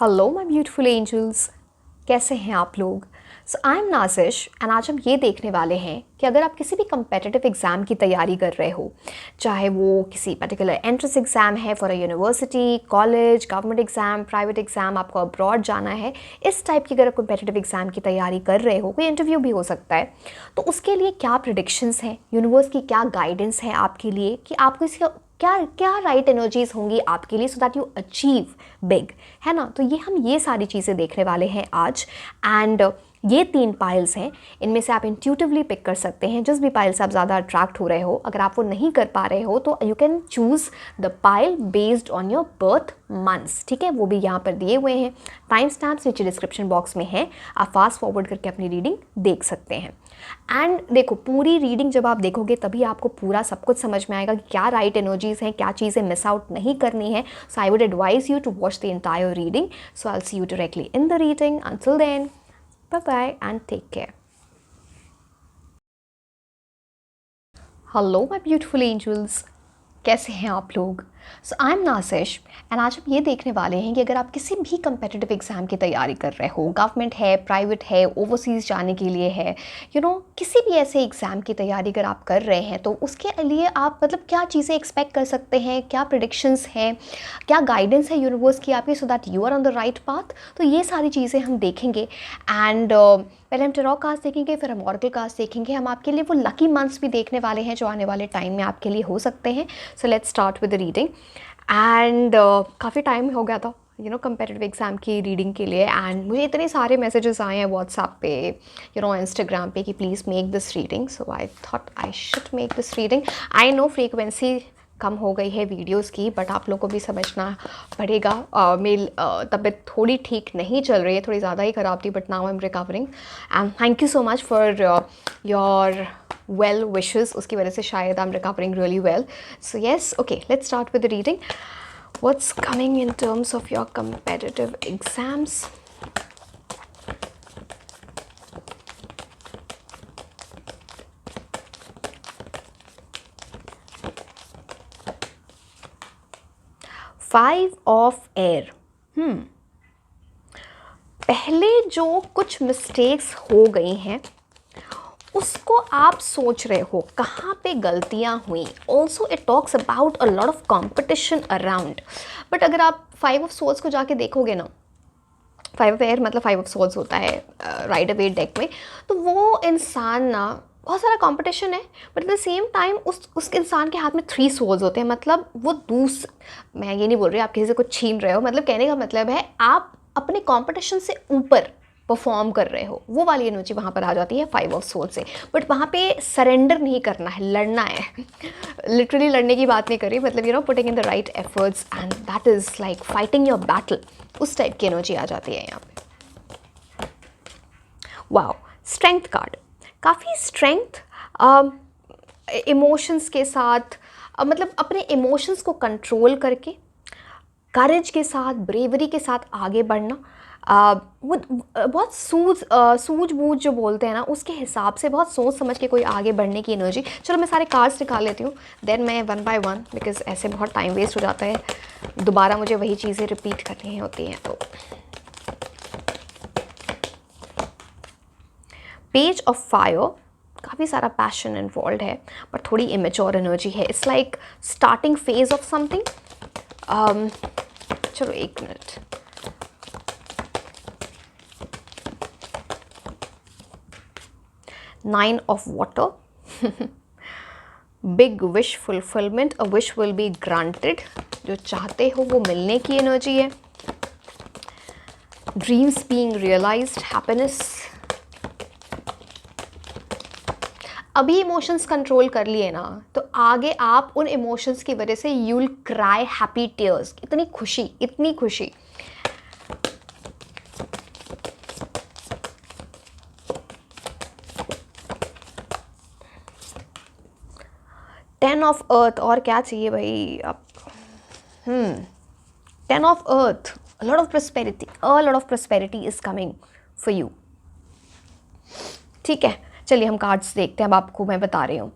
Hello my beautiful angels, कैसे हैं आप लोग। सो आई एम नाजिश एंड आज हम ये देखने वाले हैं कि अगर आप किसी भी कम्पेटिटिव एग्ज़ाम की तैयारी कर रहे हो, चाहे वो किसी पर्टिकुलर एंट्रेंस एग्ज़ाम है for a university, college, government exam, private exam, आपको अब्रॉड जाना है, इस टाइप की अगर आप कम्पेटिटिव एग्ज़ाम की तैयारी कर रहे हो, कोई इंटरव्यू भी हो सकता है, तो उसके लिए क्या प्रेडिक्शंस हैं, यूनिवर्स की क्या गाइडेंस है आपके लिए कि आपको इसका क्या क्या राइट एनर्जीज होंगी आपके लिए सो दैट यू अचीव बिग, है ना। तो ये सारी चीज़ें देखने वाले हैं आज। एंड ये 3 पाइल्स हैं, इनमें से आप इंट्यूटिवली पिक कर सकते हैं जिस भी पाइल से आप ज़्यादा अट्रैक्ट हो रहे हो। अगर आप वो नहीं कर पा रहे हो तो you can choose the pile based on your birth months, ठीक है। वो भी यहाँ पर दिए हुए हैं, टाइम स्टैम्प्स नीचे डिस्क्रिप्शन बॉक्स में है, आप फास्ट फॉरवर्ड करके अपनी रीडिंग देख सकते हैं। एंड देखो, पूरी रीडिंग जब आप देखोगे तभी आपको पूरा सब कुछ समझ में आएगा कि क्या राइट एनर्जीज हैं, क्या चीज़ें मिस आउट नहीं करनी है। So I would advise you to watch the entire reading. So I will see you directly in the reading. Until then, bye bye and take care. Hello my beautiful angels, कैसे हैं आप लोग। सो I am Nazish and आज हम ये देखने वाले हैं कि अगर आप किसी भी कम्पेटिटिव एग्ज़ाम की तैयारी कर रहे हो, गवर्नमेंट है, प्राइवेट है, ओवरसीज़ जाने के लिए है, किसी भी ऐसे एग्ज़ाम की तैयारी अगर आप कर रहे हैं तो उसके लिए आप मतलब क्या चीज़ें एक्सपेक्ट कर सकते हैं, क्या प्रेडिक्शंस हैं, क्या गाइडेंस है यूनिवर्स की आपकी so that you are on the right path. तो ये सारी चीज़ें हम देखेंगे। एंड पहले हम टेरॉ कार्ड्स देखेंगे, फिर हम ऑरेकल कार्ड्स देखेंगे। हम आपके लिए वो लकी मंथ्स भी देखने वाले हैं जो आने वाले टाइम में आपके लिए हो सकते हैं। So let's start with the reading. And काफ़ी टाइम हो गया था कम्पेटिटिव एग्ज़ाम की रीडिंग के लिए, एंड मुझे इतने सारे मैसेजेस आए हैं व्हाट्सएप पे, इंस्टाग्राम पे कि please make this reading. So I thought I should make this reading. I know frequency कम हो गई है वीडियोस की, बट आप लोगों को भी समझना पड़ेगा। मेरी तबीयत थोड़ी ठीक नहीं चल रही है, थोड़ी ज़्यादा ही ख़राब थी, but now I am recovering. And thank you so much for your well wishes, उसकी वजह से शायद I'm recovering really well. So yes, okay, let's start with the reading. What's coming in terms of your competitive exams? Five of air. पहले जो कुछ mistakes हो गई हैं उसको आप सोच रहे हो कहाँ पे गलतियाँ हुई। Also it talks about a lot of competition around. But अगर आप 5 ऑफ सोल्स को जाके देखोगे ना, 5 ऑफ एयर मतलब 5 ऑफ सोल्स होता है राइडर वेट डेक में, तो वो इंसान ना बहुत सारा कंपटीशन है, but at the same time उस इंसान के हाथ में 3 सोल्स होते हैं। मतलब वो मैं ये नहीं बोल रही आप किसी से कुछ छीन रहे हो, मतलब कहने का मतलब है आप अपने कंपटीशन से ऊपर परफॉर्म कर रहे हो, वो वाली एनर्जी वहाँ पर आ जाती है 5 ऑफ सोल से। बट वहाँ पे सरेंडर नहीं करना है, लड़ना है। लिटरली लड़ने की बात नहीं करी, मतलब putting in the right efforts and that is like fighting your battle, उस टाइप की एनर्जी आ जाती है यहाँ पे। वाओ, स्ट्रेंथ कार्ड, काफ़ी स्ट्रेंथ इमोशंस के साथ, मतलब अपने इमोशंस को कंट्रोल करके करेज के साथ, ब्रेवरी के साथ आगे बढ़ना। वो बहुत सूझबूझ जो बोलते हैं ना, उसके हिसाब से बहुत सोच समझ के कोई आगे बढ़ने की एनर्जी। चलो मैं सारे कार्ड्स निकाल लेती हूँ, देन मैं 1 बाय 1, बिकॉज ऐसे बहुत टाइम वेस्ट हो जाता है, दोबारा मुझे वही चीज़ें रिपीट करनी होती हैं। तो पेज ऑफ फायर, काफ़ी सारा पैशन इन्वॉल्व है पर थोड़ी इमेच्योर एनर्जी है। It's like starting phase of something. चलो 1 minute. Nine of water. Big wish fulfillment, a wish will be granted. जो चाहते हो वो मिलने की एनर्जी है। Dreams being realized, happiness. अभी इमोशंस कंट्रोल कर लिए ना, तो आगे आप उन इमोशंस की वजह से you'll cry happy tears. इतनी खुशी, इतनी खुशी। टेन ऑफ अर्थ, और क्या चाहिए भाई आप। 10 of earth, a lot of prosperity is coming for you। ठीक है, चलिए हम कार्ड्स देखते हैं, अब आपको मैं बता रही हूँ।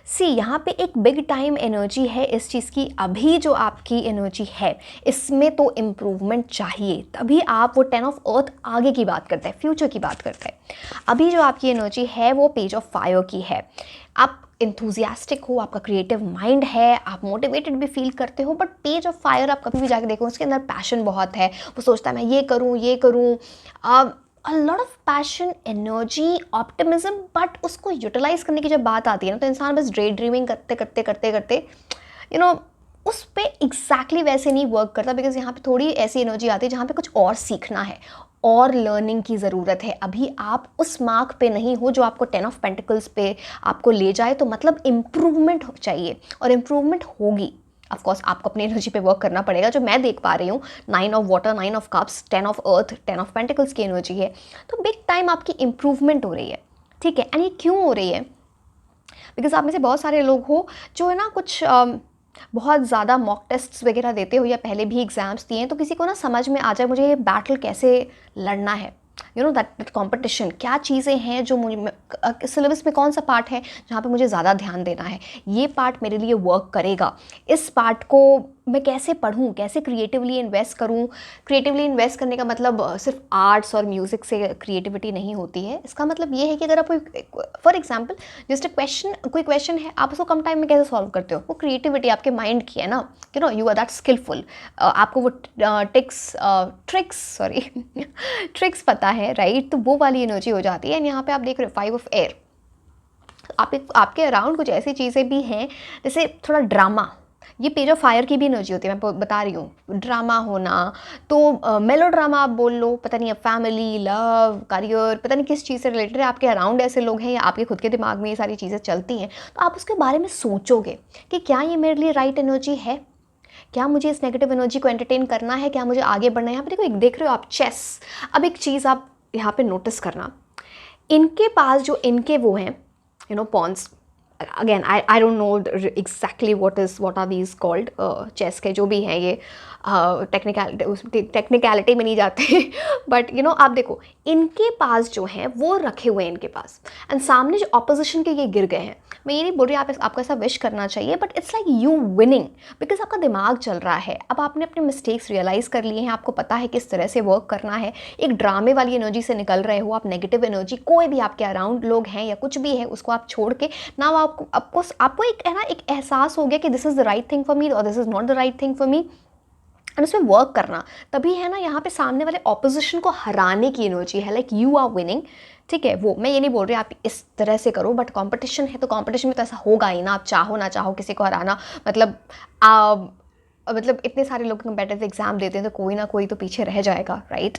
सी यहाँ पे एक बिग टाइम एनर्जी है इस चीज़ की। अभी जो आपकी एनर्जी है इसमें तो इम्प्रूवमेंट चाहिए, तभी आप वो 10 ऑफ अर्थ आगे की बात करते हैं, फ्यूचर की बात करते हैं। अभी जो आपकी एनर्जी है वो पेज ऑफ फायर की है। आप इंथुजियास्टिक हो, आपका क्रिएटिव माइंड है, आप मोटिवेटेड भी फील करते हो, बट पेज ऑफ फायर आप कभी भी जाके देखो उसके अंदर पैशन बहुत है। वो सोचता है मैं ये करूँ a lot of passion, energy, optimism, but उसको यूटिलाइज करने की जब बात आती है ना तो इंसान बस ड्रे ड्रीमिंग करते करते करते करते यू नो उस पर एग्जैक्टली वैसे नहीं वर्क करता, बिकॉज यहाँ पे थोड़ी ऐसी एनर्जी आती है जहाँ पे कुछ और सीखना है और लर्निंग की ज़रूरत है। अभी आप उस मार्क पे नहीं हो जो आपको 10 ऑफ पेंटिकल्स पे आपको ले जाए, तो मतलब इम्प्रूवमेंट चाहिए और इम्प्रूवमेंट होगी। ऑफ कोर्स आपको अपनी एनर्जी पे वर्क करना पड़ेगा। जो मैं देख पा रही हूँ 9 of water, 9 of cups, 10 of earth, 10 of pentacles की एनर्जी है, तो बिग टाइम आपकी इम्प्रूवमेंट हो रही है। ठीक है, एंड ये क्यों हो रही है? बिकॉज आप में से बहुत सारे लोग हो जो है ना कुछ बहुत ज़्यादा मॉक टेस्ट्स वगैरह देते हो या पहले भी एग्ज़ाम्स दिए हैं, तो किसी को ना समझ में आ जाए मुझे ये बैटल कैसे लड़ना है, यू नो दैट कॉम्पिटिशन, क्या चीज़ें हैं जो मुझे सिलेबस में कौन सा पार्ट है जहाँ पे मुझे ज़्यादा ध्यान देना है, ये पार्ट मेरे लिए वर्क करेगा, इस पार्ट को मैं कैसे पढ़ूँ, कैसे क्रिएटिवली इन्वेस्ट करूँ। क्रिएटिवली इन्वेस्ट करने का मतलब सिर्फ आर्ट्स और म्यूज़िक से क्रिएटिविटी नहीं होती है। इसका मतलब ये है कि अगर आप कोई फॉर एग्जाम्पल जस्ट कोई क्वेश्चन है, आप उसको कम टाइम में कैसे सॉल्व करते हो, वो क्रिएटिविटी आपके माइंड की है ना, you know you are that skillful. आपको वो ट्रिक्स पता है, राइट? तो वो वाली एनर्जी हो जाती है। एंड यहाँ पे आप देख रहे हो 5 ऑफ एयर। आपके अराउंड कुछ ऐसी चीज़ें भी हैं जैसे थोड़ा ड्रामा, ये पेज ऑफ फायर की भी एनर्जी होती है, मैं बता रही हूँ। ड्रामा होना तो मेलो ड्रामा आप बोल लो, पता नहीं अब फैमिली, लव, करियर, पता नहीं किस चीज़ से रिलेटेड है, आपके अराउंड ऐसे लोग हैं या आपके खुद के दिमाग में ये सारी चीज़ें चलती हैं, तो आप उसके बारे में सोचोगे कि क्या ये मेरे लिए राइट एनर्जी है, क्या मुझे इस नेगेटिव एनर्जी को एंटरटेन करना है, क्या मुझे आगे बढ़ना है। यहाँ पे देखो, एक देख रहे हो आप चेस। अब एक चीज़ आप यहाँ पे नोटिस करना, इनके पास जो इनके वो हैं pawns, again I don't know exactly what are these called, chess के जो भी हैं ये टेक्निकलिटी में नहीं जाते बट आप देखो इनके पास जो हैं वो रखे हुए हैं इनके पास, एंड सामने जो ऑपोजिशन के ये गिर गए हैं। मैं ये नहीं बोल रही आपको ऐसा विश करना चाहिए, but it's like you winning, because आपका दिमाग चल रहा है। अब आपने अपने मिस्टेक्स रियलाइज़ कर लिए हैं, आपको पता है किस तरह से वर्क करना है। एक ड्रामे वाली एनर्जी से निकल रहे हो आप, नेगेटिव एनर्जी कोई भी आपके अराउंड लोग हैं या कुछ भी है उसको आप छोड़ के ना, आपको एक है ना एक एहसास हो गया कि this is the right thing for me और this is not the right thing for me, and उसमें वर्क करना। तभी है ना यहाँ पे सामने वाले ऑपोजिशन को हराने की एनर्जी है, लाइक यू आर विनिंग। ठीक है, वो मैं ये नहीं बोल रही आप इस तरह से करो, बट कंपटीशन है तो कंपटीशन में तो ऐसा होगा ही ना, आप चाहो ना चाहो किसी को हराना, मतलब इतने सारे लोग कंपेटिटिव एग्जाम देते हैं तो कोई ना कोई तो पीछे रह जाएगा, राइट?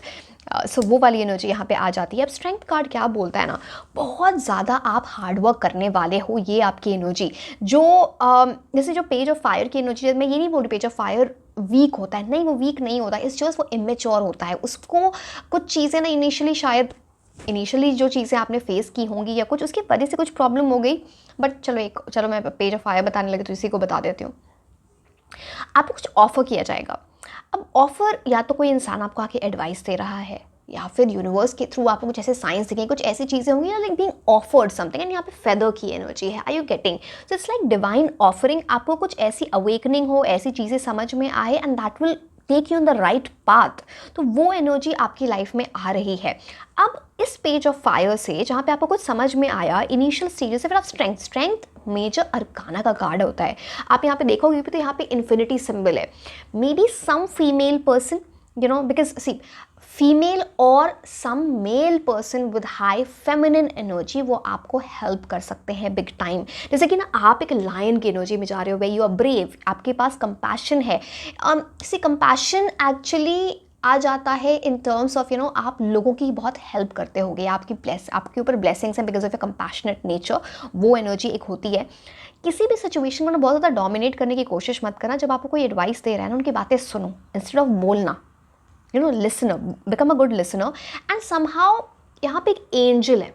सो वो वाली एनर्जी यहाँ पे आ जाती है। अब स्ट्रेंथ कार्ड क्या बोलता है ना, बहुत ज़्यादा आप हार्डवर्क करने वाले हो, ये आपकी एनर्जी। जो जैसे जो पेज ऑफ फायर की एनर्जी, मैं ये नहीं बोल रही पेज ऑफ फायर वीक होता है, नहीं वो वीक नहीं होता, इस जस्ट वो इमेच्योर होता है। उसको कुछ चीज़ें ना इनिशियली जो चीज़ें आपने फेस की होंगी या कुछ उसकी वजह से कुछ प्रॉब्लम हो गई, बट चलो मैं पेज ऑफ फायर बताने लगी तो इसी को बता देती हूँ। आपको कुछ ऑफ़र किया जाएगा। अब ऑफ़र या तो कोई इंसान आपको आके एडवाइस दे रहा है, या फिर यूनिवर्स के थ्रू आपको कुछ ऐसे साइंस दिखेंगे, कुछ ऐसी चीज़ें होंगी ना, like being offered something, and यहाँ पे फेदर की एनर्जी है। Are you getting? So it's like divine offering. आपको कुछ ऐसी अवेकनिंग हो, ऐसी चीज़ें समझ में आए, and that will take you on the right path. तो वो एनर्जी आपकी लाइफ में आ रही है। अब इस पेज ऑफ फायर से जहाँ पे आपको कुछ समझ में आया इनिशियल स्टेजेस से, फिर आप स्ट्रेंथ मेजर अरकाना का कार्ड होता है। आप यहाँ पे देखोगे तो यहाँ पे इन्फिनिटी सिंबल है। May B some female person, because see female और some male person with high feminine energy, वो आपको हेल्प कर सकते हैं बिग टाइम। जैसे कि ना आप एक लायन की एनर्जी में जा रहे हो, वे यू आर ब्रेव, आपके पास कंपैशन है। सी कंपैशन एक्चुअली आ जाता है इन टर्म्स ऑफ आप लोगों की बहुत हेल्प करते होगे, आपके ऊपर ब्लेसिंग्स हैं because of A compassionate nature, वो एनर्जी एक होती है। किसी भी सिचुएशन को ना बहुत ज़्यादा डोमिनेट करने की कोशिश मत करना। जब आपको कोई एडवाइस दे रहा है ना, उनकी बातें सुनो इंस्टेड ऑफ बोलना। Listener, become a good listener. And somehow यहाँ पे एक एंजल है,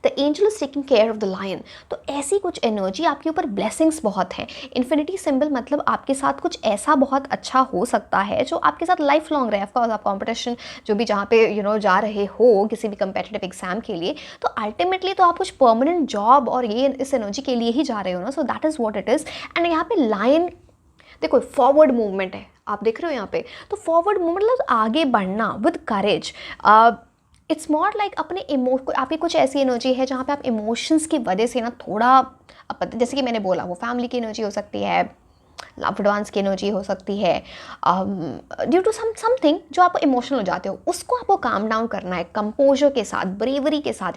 the angel is taking care of the lion. तो ऐसी कुछ एनर्जी, आपके ऊपर ब्लेसिंग्स बहुत हैं। इन्फिनिटी सिंबल मतलब आपके साथ कुछ ऐसा बहुत अच्छा हो सकता है जो आपके साथ लाइफ लॉन्ग रहे। ऑफकोर्स आप कॉम्पिटिशन जो भी जहाँ पे जा रहे हो किसी भी कंपेटिटिव एग्जाम के लिए, तो अल्टीमेटली तो आप कुछ परमानेंट जॉब और ये इस एनर्जी के लिए ही जा रहे हो ना। सो that is what it is. And यहाँ पे लायन देखो फॉरवर्ड मूवमेंट है, आप देख रहे हो यहाँ पे, तो फॉरवर्ड मूवमेंट मतलब आगे बढ़ना with courage. It's more like अपने आपकी कुछ ऐसी एनर्जी है जहाँ पे आप इमोशंस की वजह से ना थोड़ा जैसे कि मैंने बोला, वो फैमिली की एनर्जी हो सकती है, लव एडवांस की एनर्जी हो सकती है, ड्यू टू समथिंग जो आप इमोशनल हो जाते हो, उसको आपको काम डाउन करना है कंपोजर के साथ, ब्रेवरी के साथ।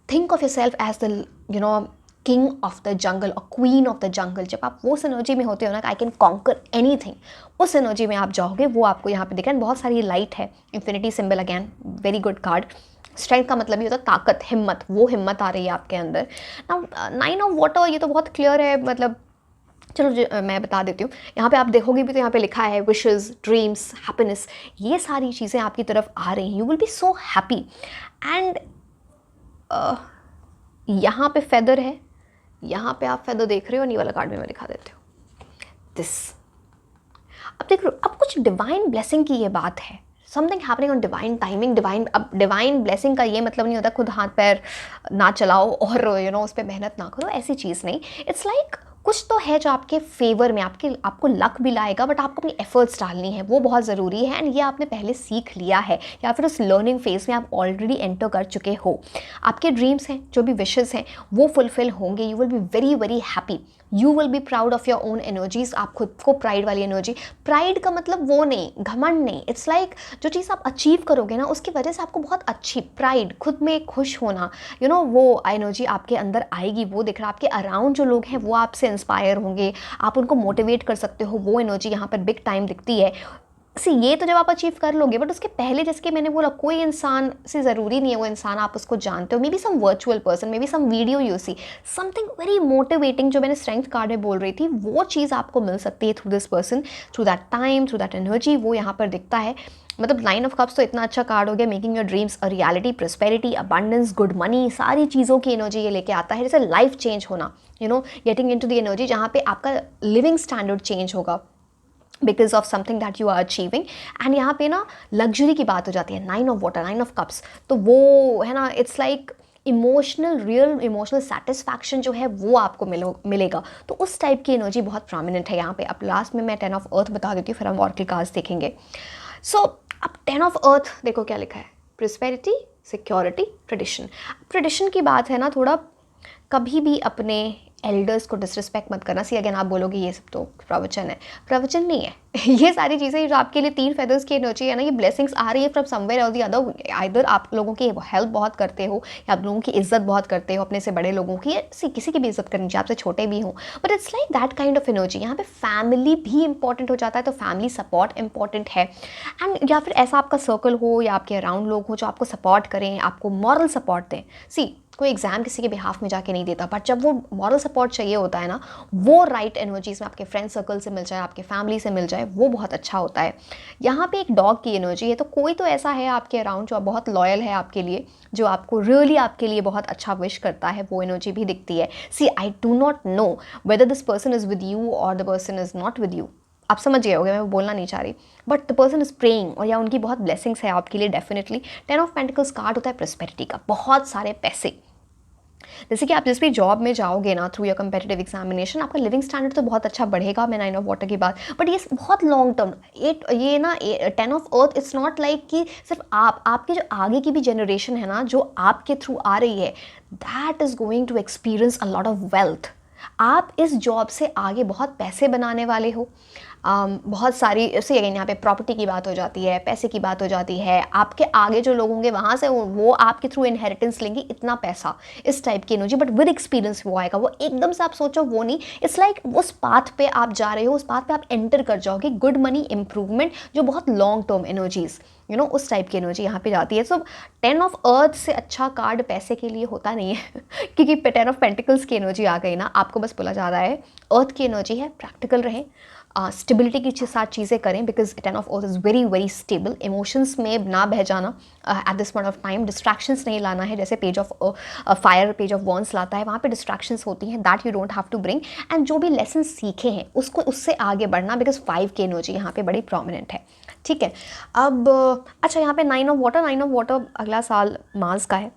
Think of yourself as the king of the jungle और क्वीन ऑफ द जंगल। जब आप वो एनर्जी में होते हो ना, आई कैन कॉन्कर एनीथिंग, उस एनर्जी में आप जाओगे, वो आपको यहाँ पे दिख रहा है। बहुत सारी लाइट है, infinity symbol again very good card. Strength का मतलब ये होता है ताकत, हिम्मत, वो हिम्मत आ रही है आपके अंदर। नाउ 9 ऑफ वाटर, ये तो बहुत क्लियर है, मतलब चलो मैं बता देती हूँ। यहाँ पे आप देखोगे भी तो यहाँ पे लिखा है विशेस, ड्रीम्स, हैप्पीनेस, ये सारी चीज़ें आपकी तरफ आ रही हैं। You will be so happy. And यहाँ पे फेदर है, यहाँ पे आप फेदर देख रहे हो, ये वाला कार्ड में मैं दिखा देती हूँ, दिस। अब देख रहे हो, अब कुछ डिवाइन ब्लेसिंग की ये बात है, something happening on divine timing, divine. अब डिवाइन ब्लेसिंग का ये मतलब नहीं होता खुद हाथ पैर ना चलाओ और उस पर मेहनत ना करो, ऐसी चीज़ नहीं। इट्स लाइक कुछ तो है जो आपके फेवर में, आपको लक भी लाएगा, बट आपको अपनी एफर्ट्स डालनी है, वो बहुत ज़रूरी है। एंड ये आपने पहले सीख लिया है, या फिर उस लर्निंग फेज में आप ऑलरेडी एंटर कर चुके हो। आपके ड्रीम्स हैं, जो भी विशेज़ हैं, वो फुलफिल होंगे। You will be very very happy, you will be proud of your own energies. आप खुद को प्राइड वाली एनर्जी, प्राइड का मतलब वो नहीं, घमंड नहीं। इट्स लाइक जो चीज़ आप अचीव करोगे ना, उसकी वजह से आपको बहुत अच्छी प्राइड, खुद में खुश होना, वो एनर्जी आपके अंदर आएगी। वो दिख रहा है, आपके अराउंड जो लोग हैं वो आपसे इंस्पायर होंगे, आप उनको मोटिवेट कर सकते हो, वो एनर्जी यहाँ पर बिग टाइम दिखती है। ये तो जब आप अचीव कर लोगे, बट उसके पहले जैसे कि मैंने बोला, कोई इंसान से ज़रूरी नहीं है वो इंसान आप उसको जानते हो, may be some virtual person, may be some video you see, something very motivating, जो मैंने स्ट्रेंथ कार्ड में बोल रही थी, वो चीज़ आपको मिल सकती है through this person, through that time, through that energy, वो यहाँ पर दिखता है। मतलब 9 ऑफ कप्स तो इतना अच्छा कार्ड हो गया, making your dreams a reality, prosperity, abundance, good money, सारी चीज़ों की एनर्जी ये लेके आता है। जैसे लाइफ चेंज होना, getting into the energy जहाँ पे आपका लिविंग स्टैंडर्ड चेंज होगा because of something that you are achieving. And यहाँ पे ना लग्जरी की बात हो जाती है, 9 ऑफ वाटर, 9 ऑफ कप्स, तो वो है ना, it's like emotional, real emotional satisfaction जो है वो आपको मिलेगा। तो उस टाइप की एनर्जी बहुत प्रोमिनेंट है यहाँ पे। अब लास्ट में मैं 10 ऑफ अर्थ बता देती हूँ, फिर हम ऑरेकल कार्ड्स देखेंगे। सो अब 10 ऑफ अर्थ देखो क्या लिखा है, प्रोस्पेरिटी, सिक्योरिटी, ट्रेडिशन। ट्रेडिशन की बात है ना, थोड़ा कभी भी अपने एल्डर्स को डिसरिस्पेक्ट मत करना। सी अगेन आप बोलोगे ये सब तो प्रवचन है, प्रवचन नहीं है। ये सारी चीज़ें जो आपके लिए 3 फेदर्स की एनर्जी है ना, ये ब्लेसिंग्स आ रही है फ्रॉम समवेयर और दी अदर। आइदर आप लोगों की हेल्प बहुत करते हो, या आप लोगों की इज्जत बहुत करते हो, अपने से बड़े लोगों की, किसी की भी इज्जत करनी चाहिए, आपसे छोटे भी हों, but it's like that kind of energy. यहाँ पे फैमिली भी इंपॉर्टेंट हो जाता है, तो फैमिली सपोर्ट इंपॉर्टेंट है। एंड या फिर ऐसा आपका सर्कल हो या आपके अराउंड लोग हो जो आपको सपोर्ट करें, आपको मॉरल सपोर्ट दें। सी कोई एग्जाम किसी के बिहाफ में जाके नहीं देता, बट जब वो मॉरल सपोर्ट चाहिए होता है ना, वो राइट एनर्जीज में आपके फ्रेंड सर्कल से मिल जाए, आपके फैमिली से मिल जाए, वो बहुत अच्छा होता है। यहाँ पे एक डॉग की एनर्जी है, तो कोई तो ऐसा है आपके अराउंड जो बहुत लॉयल है आपके लिए, जो आपको रियली आपके लिए बहुत अच्छा विश करता है, वो एनर्जी भी दिखती है। See I do not know whether this person is with you और the person is not with you, आप समझ गए होगे, मैं बोलना नहीं चाह रही, but the person is praying, और या उनकी बहुत ब्लेसिंग्स है आपके लिए डेफिनेटली। 10 ऑफ पेंटिकल्स कार्ड होता है प्रोस्पेरिटी का, बहुत सारे पैसे। जैसे कि आप जिस भी जॉब में जाओगे ना थ्रू योर कंपेटिटिव एग्जामिनेशन, आपका लिविंग स्टैंडर्ड तो बहुत अच्छा बढ़ेगा, मैं 9 ऑफ वाटर की बात, बट ये बहुत लॉन्ग टर्म। ये ना 10 of earth, it's not like कि सिर्फ आपके जो आगे की भी जनरेशन है ना, जो आपके थ्रू आ रही है, that is going to experience a lot of wealth. आप इस जॉब से आगे बहुत पैसे बनाने वाले हो। बहुत सारी ऐसे यहाँ पे प्रॉपर्टी की बात हो जाती है, पैसे की बात हो जाती है, आपके आगे जो लोग होंगे वहाँ से वो आपके थ्रू इनहेरिटेंस लेंगे इतना पैसा, इस टाइप की एनर्जी, बट विद एक्सपीरियंस वो आएगा। वो एकदम से आप सोचो वो नहीं, इट्स लाइक उस पाथ पे आप जा रहे हो, उस पाथ पे आप एंटर कर जाओगे, गुड मनी इंप्रूवमेंट, जो बहुत लॉन्ग टर्म एनर्जीज उस टाइप की एनर्जी यहाँ पे जाती है। सो 10 ऑफ अर्थ से अच्छा कार्ड पैसे के लिए होता नहीं है क्योंकि 10 ऑफ पेंटिकल्स की एनर्जी आ गई ना, आपको बस बोला जा रहा है अर्थ की एनर्जी है, प्रैक्टिकल रहे, स्टेबिलिटी के साथ चीज़ें करें, because 10 of Earth is very very stable. Emotions में ना बह जाना at this point of time. Distractions नहीं लाना है, जैसे page of fire page of wands लाता है, वहाँ पे डिस्ट्रैक्शंस होती हैं, that you don't have to bring. And जो भी लेसन सीखे हैं उसको उससे आगे बढ़ना, बिकॉज 5 की एनर्जी यहाँ पे बड़ी प्रोमिनेंट है. ठीक है. अब अच्छा, यहाँ पे 9 of Water अगला साल मार्स का है.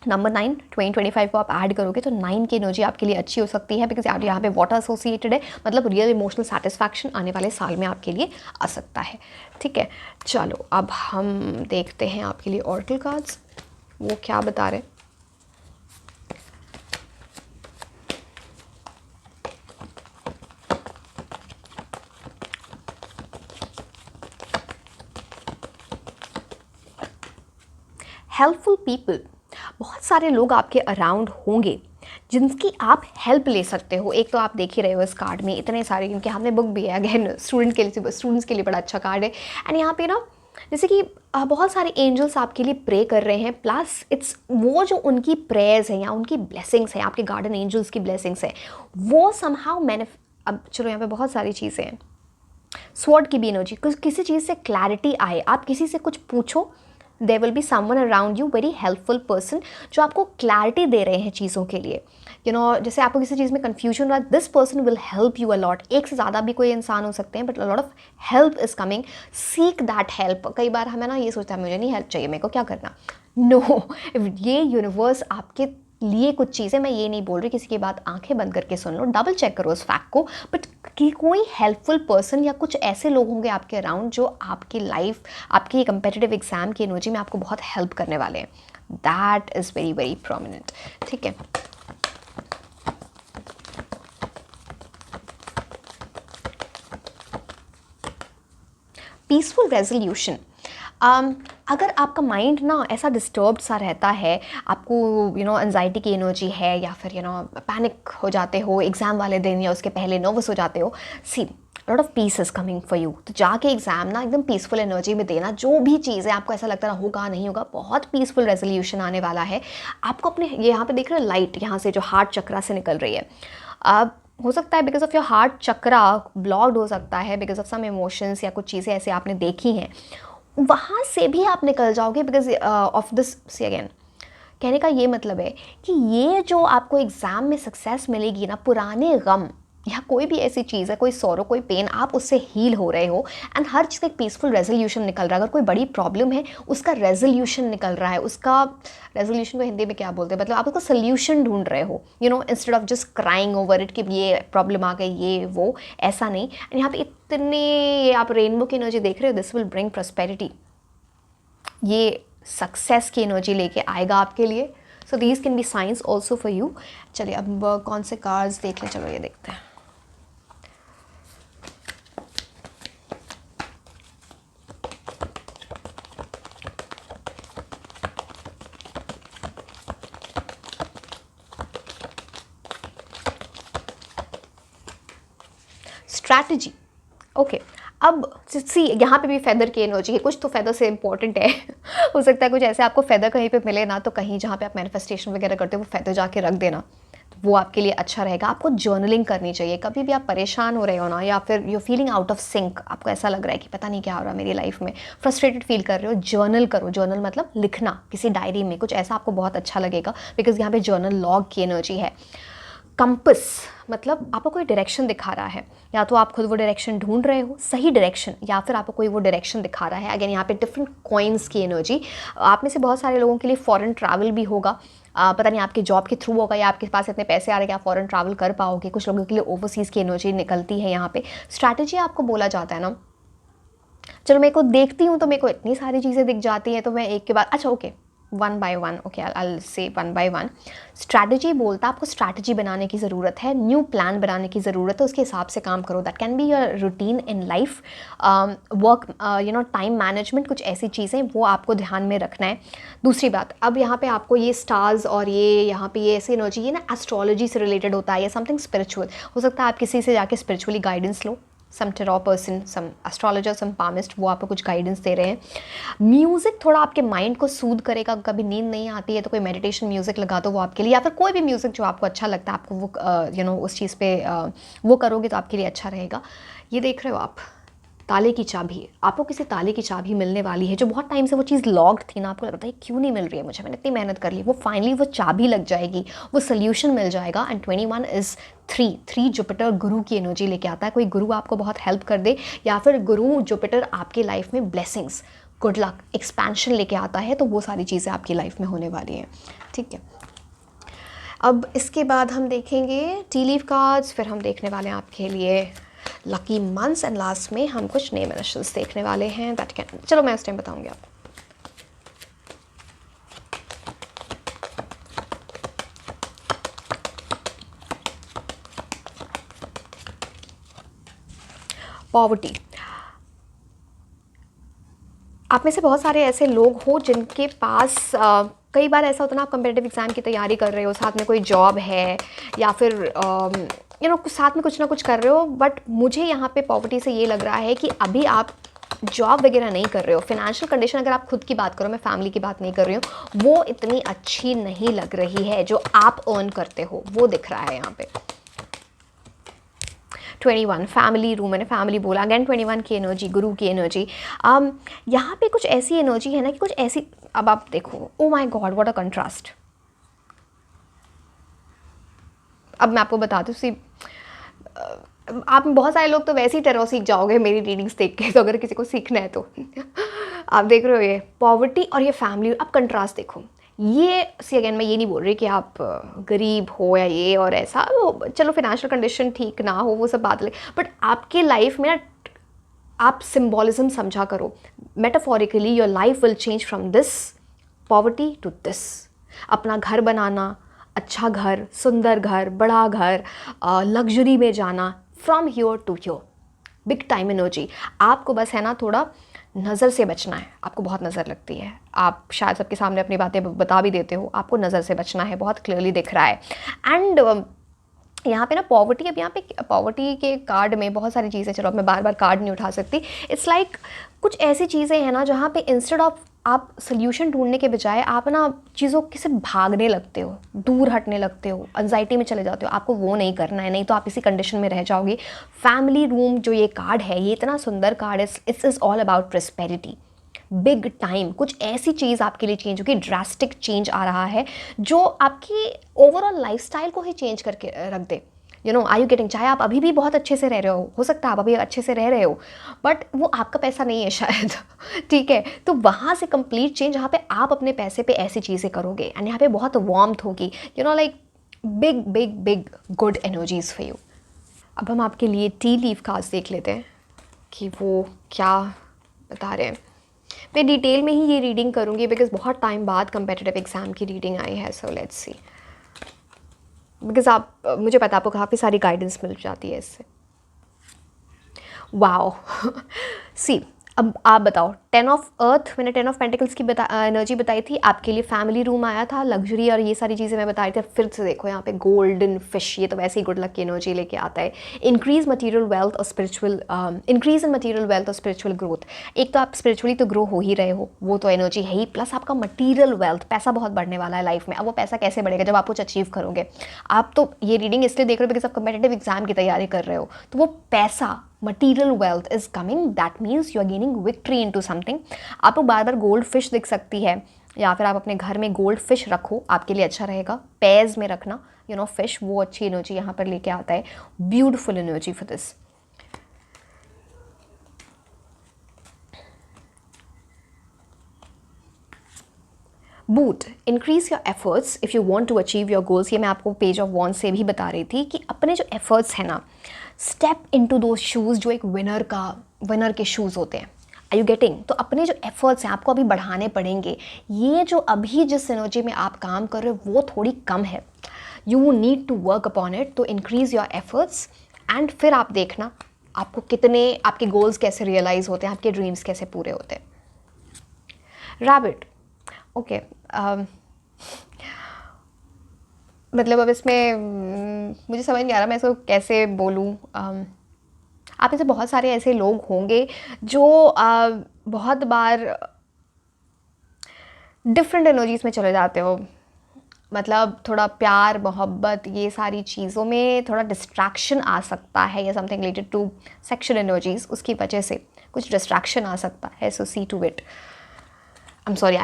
नंबर 9 2025 को आप ऐड करोगे तो 9 की एनर्जी आपके लिए अच्छी हो सकती है, बिकॉज यहाँ पे वाटर एसोसिएटेड है, मतलब रियल इमोशनल सेटिस्फैक्शन आने वाले साल में आपके लिए आ सकता है. ठीक है. चलो अब हम देखते हैं आपके लिए ऑरेकल कार्ड्स, वो क्या बता रहे. हेल्पफुल पीपल, बहुत सारे लोग आपके अराउंड होंगे जिनकी आप हेल्प ले सकते हो. एक तो आप देख ही रहे हो इस कार्ड में इतने सारे, क्योंकि हमने बुक भी है, अगेन स्टूडेंट्स के लिए बड़ा अच्छा कार्ड है. एंड यहाँ पे ना जैसे कि बहुत सारे एंजल्स आपके लिए प्रे कर रहे हैं, प्लस इट्स वो जो उनकी प्रेयर्स हैं या उनकी ब्लेसिंग्स हैं, आपके गार्डन एंजल्स की ब्लेसिंग्स हैं, वो समहाउ अब चलो यहाँ पे बहुत सारी चीज़ें हैं. स्वॉर्ड की भी एनर्जी, किसी चीज़ से क्लैरिटी आए, आप किसी से कुछ पूछो, there will be someone around you, very helpful person, जो आपको क्लैरिटी दे रहे हैं चीज़ों के लिए. जैसे आपको किसी चीज़ में कन्फ्यूजन हो रहा है, this person will help you a lot. एक से ज़्यादा भी कोई इंसान हो सकते हैं, but lot of help is coming. Seek that help. कई बार हमें ना ये सोचता है मुझे नहीं हेल्प चाहिए, मेरे को क्या करना. नो, ये यूनिवर्स आपके लिए कुछ चीज़ें, मैं ये नहीं बोल रही किसी की बात आंखें बंद करके सुन लो, डबल चेक करो उस फैक्ट को, बट कि कोई हेल्पफुल पर्सन या कुछ ऐसे लोग होंगे आपके अराउंड जो आपकी लाइफ, आपकी कंपेटिटिव एग्जाम की एनर्जी में आपको बहुत हेल्प करने वाले हैं. That is very very prominent. ठीक है. Peaceful resolution. अगर आपका माइंड ना ऐसा डिस्टर्ब्ड सा रहता है, आपको एंजाइटी की एनर्जी है, या फिर पैनिक हो जाते हो एग्ज़ाम वाले दिन या उसके पहले नर्वस हो जाते हो, see lot of peace is coming for you. तो जाके एग्ज़ाम ना एकदम पीसफुल एनर्जी में देना. जो भी चीज़ है आपको ऐसा लगता है होगा नहीं होगा, बहुत पीसफुल रेजोल्यूशन आने वाला है आपको. अपने ये यहाँ पे देख रहे हो लाइट यहाँ से जो हार्ट चक्रा से निकल रही है. अब हो सकता है because of your heart chakra blocked हो सकता है, बिकॉज ऑफ सम इमोशंस या कुछ चीज़ें ऐसे आपने देखी हैं, वहाँ से भी आप निकल जाओगे because of this. See again, कहने का ये मतलब है कि ये जो आपको एग्ज़ाम में सक्सेस मिलेगी ना, पुराने गम या कोई भी ऐसी चीज़ है, कोई सौरो, कोई पेन, आप उससे हील हो रहे हो. एंड हर चीज़ का एक पीसफुल रेजोल्यूशन निकल रहा है. अगर कोई बड़ी प्रॉब्लम है उसका रेजोल्यूशन निकल रहा है. उसका रेजोल्यूशन को हिंदी में क्या बोलते हैं, मतलब आप उसका सोल्यूशन ढूंढ रहे हो, instead of just crying over it कि ये प्रॉब्लम आ गई, ये वो, ऐसा नहीं. एंड यहाँ पे इतने आप रेनबो की एनर्जी देख रहे हो, दिस विल ब्रिंग प्रॉस्पेरिटी. ये सक्सेस की एनर्जी लेके आएगा आपके लिए. So these can be science also for you. चलिए अब कौन से कार्ड्स देख लें. चलो ये देखते हैं. स्ट्रैटेजी. ओके. अब सी यहाँ पे भी फेदर की एनर्जी है, कुछ तो फेदर से इंपॉर्टेंट है. हो सकता है कुछ ऐसे आपको फेदर कहीं पे मिले ना, तो कहीं जहाँ पे आप मैनिफेस्टेशन वगैरह करते हो वो फेदर जाके रख देना, तो वो आपके लिए अच्छा रहेगा. आपको जर्नलिंग करनी चाहिए. कभी भी आप परेशान हो रहे हो ना, या फिर you feeling out of sync, आपको ऐसा लग रहा है कि पता नहीं क्या हो रहा है मेरी लाइफ में, फ्रस्ट्रेटेड फील कर रहे हो, जर्नल करो. जर्नल मतलब लिखना किसी डायरी में, कुछ ऐसा आपको बहुत अच्छा लगेगा, बिकॉज यहाँ पे जर्नल लॉग की एनर्जी है. कंपस मतलब आपको कोई डायरेक्शन दिखा रहा है, या तो आप खुद वो डायरेक्शन ढूंढ रहे हो, सही डायरेक्शन, या फिर आपको कोई वो डायरेक्शन दिखा रहा है. अगेन यहाँ पे डिफरेंट कॉइन्स की एनर्जी. आप में से बहुत सारे लोगों के लिए फॉरेन ट्रैवल भी होगा. पता नहीं आपके जॉब के थ्रू होगा या आपके पास इतने पैसे आ रहे हैं कि आप फॉरेन ट्रैवल कर पाओगे. कुछ लोगों के लिए ओवरसीज़ की एनर्जी निकलती है. यहाँ पे स्ट्रैटेजी आपको बोला जाता है ना, चलो मेरे को देखती हूँ तो मेरे को इतनी सारी चीज़ें दिख जाती हैं, तो मैं एक के बाद, अच्छा okay, one by one, okay I से वन बाय वन. स्ट्रैटेजी बोलता है आपको स्ट्रैटेजी बनाने की ज़रूरत है, न्यू प्लान बनाने की ज़रूरत है, उसके हिसाब से काम करो. That can be your routine in life, work, time management, कुछ ऐसी चीज़ें वो आपको ध्यान में रखना है. दूसरी बात, अब यहाँ पे आपको ये स्टार्स और ये यहाँ पे ये ऐसी एनर्जी, ये ना एस्ट्रोलॉजी से रिलेटेड होता है या समथिंग स्पिरिचुअल. हो सकता है आप किसी से जाके स्पिरिचुअली गाइडेंस लो. सम टेरॉ पर्सन, सम एस्ट्रोलॉजर, सम पामिस्ट, वो आपको कुछ गाइडेंस दे रहे हैं। म्यूज़िक थोड़ा आपके माइंड को सूद करेगा। कभी नींद नहीं आती है तो कोई मेडिटेशन म्यूज़िक लगा दो वो आपके लिए, या फिर कोई भी म्यूज़िक जो आपको अच्छा लगता है, आपको वो उस चीज़ पे वो करोगे तो आपके लिए अच्छा रहेगा। ये देख रहे हो आप, ताले की चाबी, आपको किसी ताले की चाबी मिलने वाली है। जो बहुत टाइम से वो चीज़ लॉक्ड थी ना, आपको लगता है क्यों नहीं मिल रही है मुझे, मैंने इतनी मेहनत कर ली, वो फाइनली वो चाबी लग जाएगी, वो सोल्यूशन मिल जाएगा। एंड 21 इज़ 3 जुपिटर गुरु की एनर्जी लेके आता है। कोई गुरु आपको बहुत हेल्प कर दे, या फिर गुरु जुपिटर आपके लाइफ में ब्लेसिंग्स, गुड लक, एक्सपेंशन लेके आता है, तो वो सारी चीज़ें आपकी लाइफ में होने वाली हैं। ठीक है, अब इसके बाद हम देखेंगे टी लीफ कार्ड्स, फिर हम देखने वाले हैं आपके लिए लकी मंथ्स, एंड लास्ट में हम कुछ नेम इनिशियल्स देखने वाले हैं दैट कैन, चलो मैं इस टाइम बताऊंगी आपको। पॉवर्टी, आप में से बहुत सारे ऐसे लोग हो जिनके पास कई बार ऐसा होता है ना, आप कम्पिटिटिव एग्ज़ाम की तैयारी कर रहे हो, साथ में कोई जॉब है, या फिर साथ में कुछ ना कुछ कर रहे हो, बट मुझे यहाँ पे पॉवर्टी से ये लग रहा है कि अभी आप जॉब वगैरह नहीं कर रहे हो। फिनेंशियल कंडीशन, अगर आप खुद की बात करो, मैं फैमिली की बात नहीं कर रही हूँ, वो इतनी अच्छी नहीं लग रही है जो आप अर्न करते हो, वो दिख रहा है यहाँ पे। 21 फैमिली रूम, मैंने फैमिली बोला, अगेन 21 की एनर्जी, गुरु की एनर्जी। यहाँ पे कुछ ऐसी एनर्जी है ना कि कुछ ऐसी, अब आप देखो, oh my God what a contrast. अब मैं आपको बता दूँ, आप बहुत सारे लोग तो वैसे ही टेरॉ सीख जाओगे मेरी रीडिंग्स देख के, तो अगर किसी को सीखना है तो आप देख रहे हो ये पॉवर्टी और ये फैमिली, आप कंट्रास्ट देखो। ये सी अगेन, मैं ये नहीं बोल रही कि आप गरीब हो या ये और ऐसा, वो चलो फिनेंशियल कंडीशन ठीक ना हो वो सब बात अलग, बट आपके लाइफ में ना, आप सिम्बॉलिज्म समझा करो। Metaphorically your life will change from this poverty to this. अपना घर बनाना, अच्छा घर, सुंदर घर, बड़ा घर, लग्जरी में जाना, from here to here, big time energy. आपको बस है ना थोड़ा नज़र से बचना है, आपको बहुत नज़र लगती है, आप शायद सबके सामने अपनी बातें बता भी देते हो, आपको नज़र से बचना है, बहुत क्लियरली दिख रहा है। एंड यहाँ पे ना पॉवर्टी, अब यहाँ पे पॉवर्टी के कार्ड में बहुत सारी चीज़ें, चलो अब मैं बार बार कार्ड नहीं उठा सकती, इट्स लाइक कुछ ऐसी चीज़ें हैं ना जहाँ पे इंस्टेड ऑफ आप सोल्यूशन ढूंढने के बजाय आप ना चीज़ों के से भागने लगते हो, दूर हटने लगते हो, एंजाइटी में चले जाते हो। आपको वो नहीं करना है, नहीं तो आप इसी कंडीशन में रह जाओगे। फैमिली रूम जो ये कार्ड है, ये इतना सुंदर कार्ड है, it's is all about prosperity, big time. कुछ ऐसी चीज़ आपके लिए चेंज होगी, ड्रास्टिक चेंज आ रहा है जो आपकी ओवरऑल लाइफस्टाइल को ही चेंज करके रख दे। आई यू गेटिंग, चाहे आप अभी भी बहुत अच्छे से रह रहे हो सकता है आप अभी अच्छे से रह रहे हो, बट वो आपका पैसा नहीं है शायद ठीक है, तो वहाँ से कंप्लीट चेंज, जहाँ पे आप अपने पैसे पे ऐसी चीज़ें करोगे, एंड यहाँ पे बहुत वार्मथ होगी, like big big big good energies for you. अब हम आपके लिए टी लीफ कार्ड्स देख लेते हैं कि वो क्या बता रहे हैं। मैं डिटेल में ही ये रीडिंग करूँगी बिकॉज बहुत टाइम बाद कंपेटिटिव एग्ज़ाम की रीडिंग आई है, सो लेट्स सी। बिकॉज मुझे पता है आपको काफ़ी सारी गाइडेंस मिल जाती है इससे। वाओ सी, अब आप बताओ, 10 ऑफ अर्थ, मैंने 10 ऑफ पेंटिकल्स की एनर्जी बताई थी, आपके लिए फैमिली रूम आया था, लग्जरी और ये सारी चीज़ें मैं बताई थी। फिर से देखो यहाँ पे गोल्डन फिश, ये तो वैसे ही गुड लक की एनर्जी लेके आता है। इंक्रीज मटेरियल वेल्थ और spiritual, increase in material wealth और स्पिरिचुअल ग्रोथ। एक तो आप स्पिरिचुअली तो ग्रो हो ही रहे हो, वो तो एनर्जी है ही, प्लस आपका मटीरियल वेल्थ, पैसा बहुत बढ़ने वाला है लाइफ में। अब वो पैसा कैसे बढ़ेगा, जब आप कुछ अचीव करोगे। आप तो ये रीडिंग इसलिए देख रहे हो बिकॉज आप कम्पिटिटिव एग्जाम की तैयारी कर रहे हो, तो वो पैसा, material wealth is coming, that means you are gaining victory into something. आपको बार बार गोल्ड फिश दिख सकती है, या फिर आप अपने घर में गोल्ड फिश रखो, आपके लिए अच्छा रहेगा। पेयर्स में रखना, फिश, वो अच्छी एनर्जी यहाँ पर लेके आता है। Beautiful energy for this. Boot, increase your efforts if you want to achieve your goals. ये मैं आपको पेज ऑफ वॉन्ड से भी बता रही थी कि अपने जो एफर्ट्स हैं ना, स्टेप इनटू दोज शूज़ जो एक विनर के शूज़ होते हैं। Are you getting? तो अपने जो एफर्ट्स हैं आपको अभी बढ़ाने पड़ेंगे। ये जो अभी जिस एनर्जी में आप काम कर रहे हो वो थोड़ी कम है, you need to work upon it, तो इंक्रीज योर एफर्ट्स। एंड फिर आप देखना आपको कितने, आपके गोल्स कैसे रियलाइज़ होते हैं, आपके ड्रीम्स कैसे पूरे होते हैं। रैबिट, ओके, मतलब अब इसमें मुझे समझ नहीं आ रहा मैं इसको कैसे बोलूँ। आप में से बहुत सारे ऐसे लोग होंगे जो बहुत बार डिफरेंट एनर्जीज़ में चले जाते हो, मतलब थोड़ा प्यार मोहब्बत ये सारी चीज़ों में थोड़ा डिस्ट्रैक्शन आ सकता है, या something related to sexual energies, उसकी वजह से कुछ डिस्ट्रैक्शन आ सकता है। So see to it. I am sorry,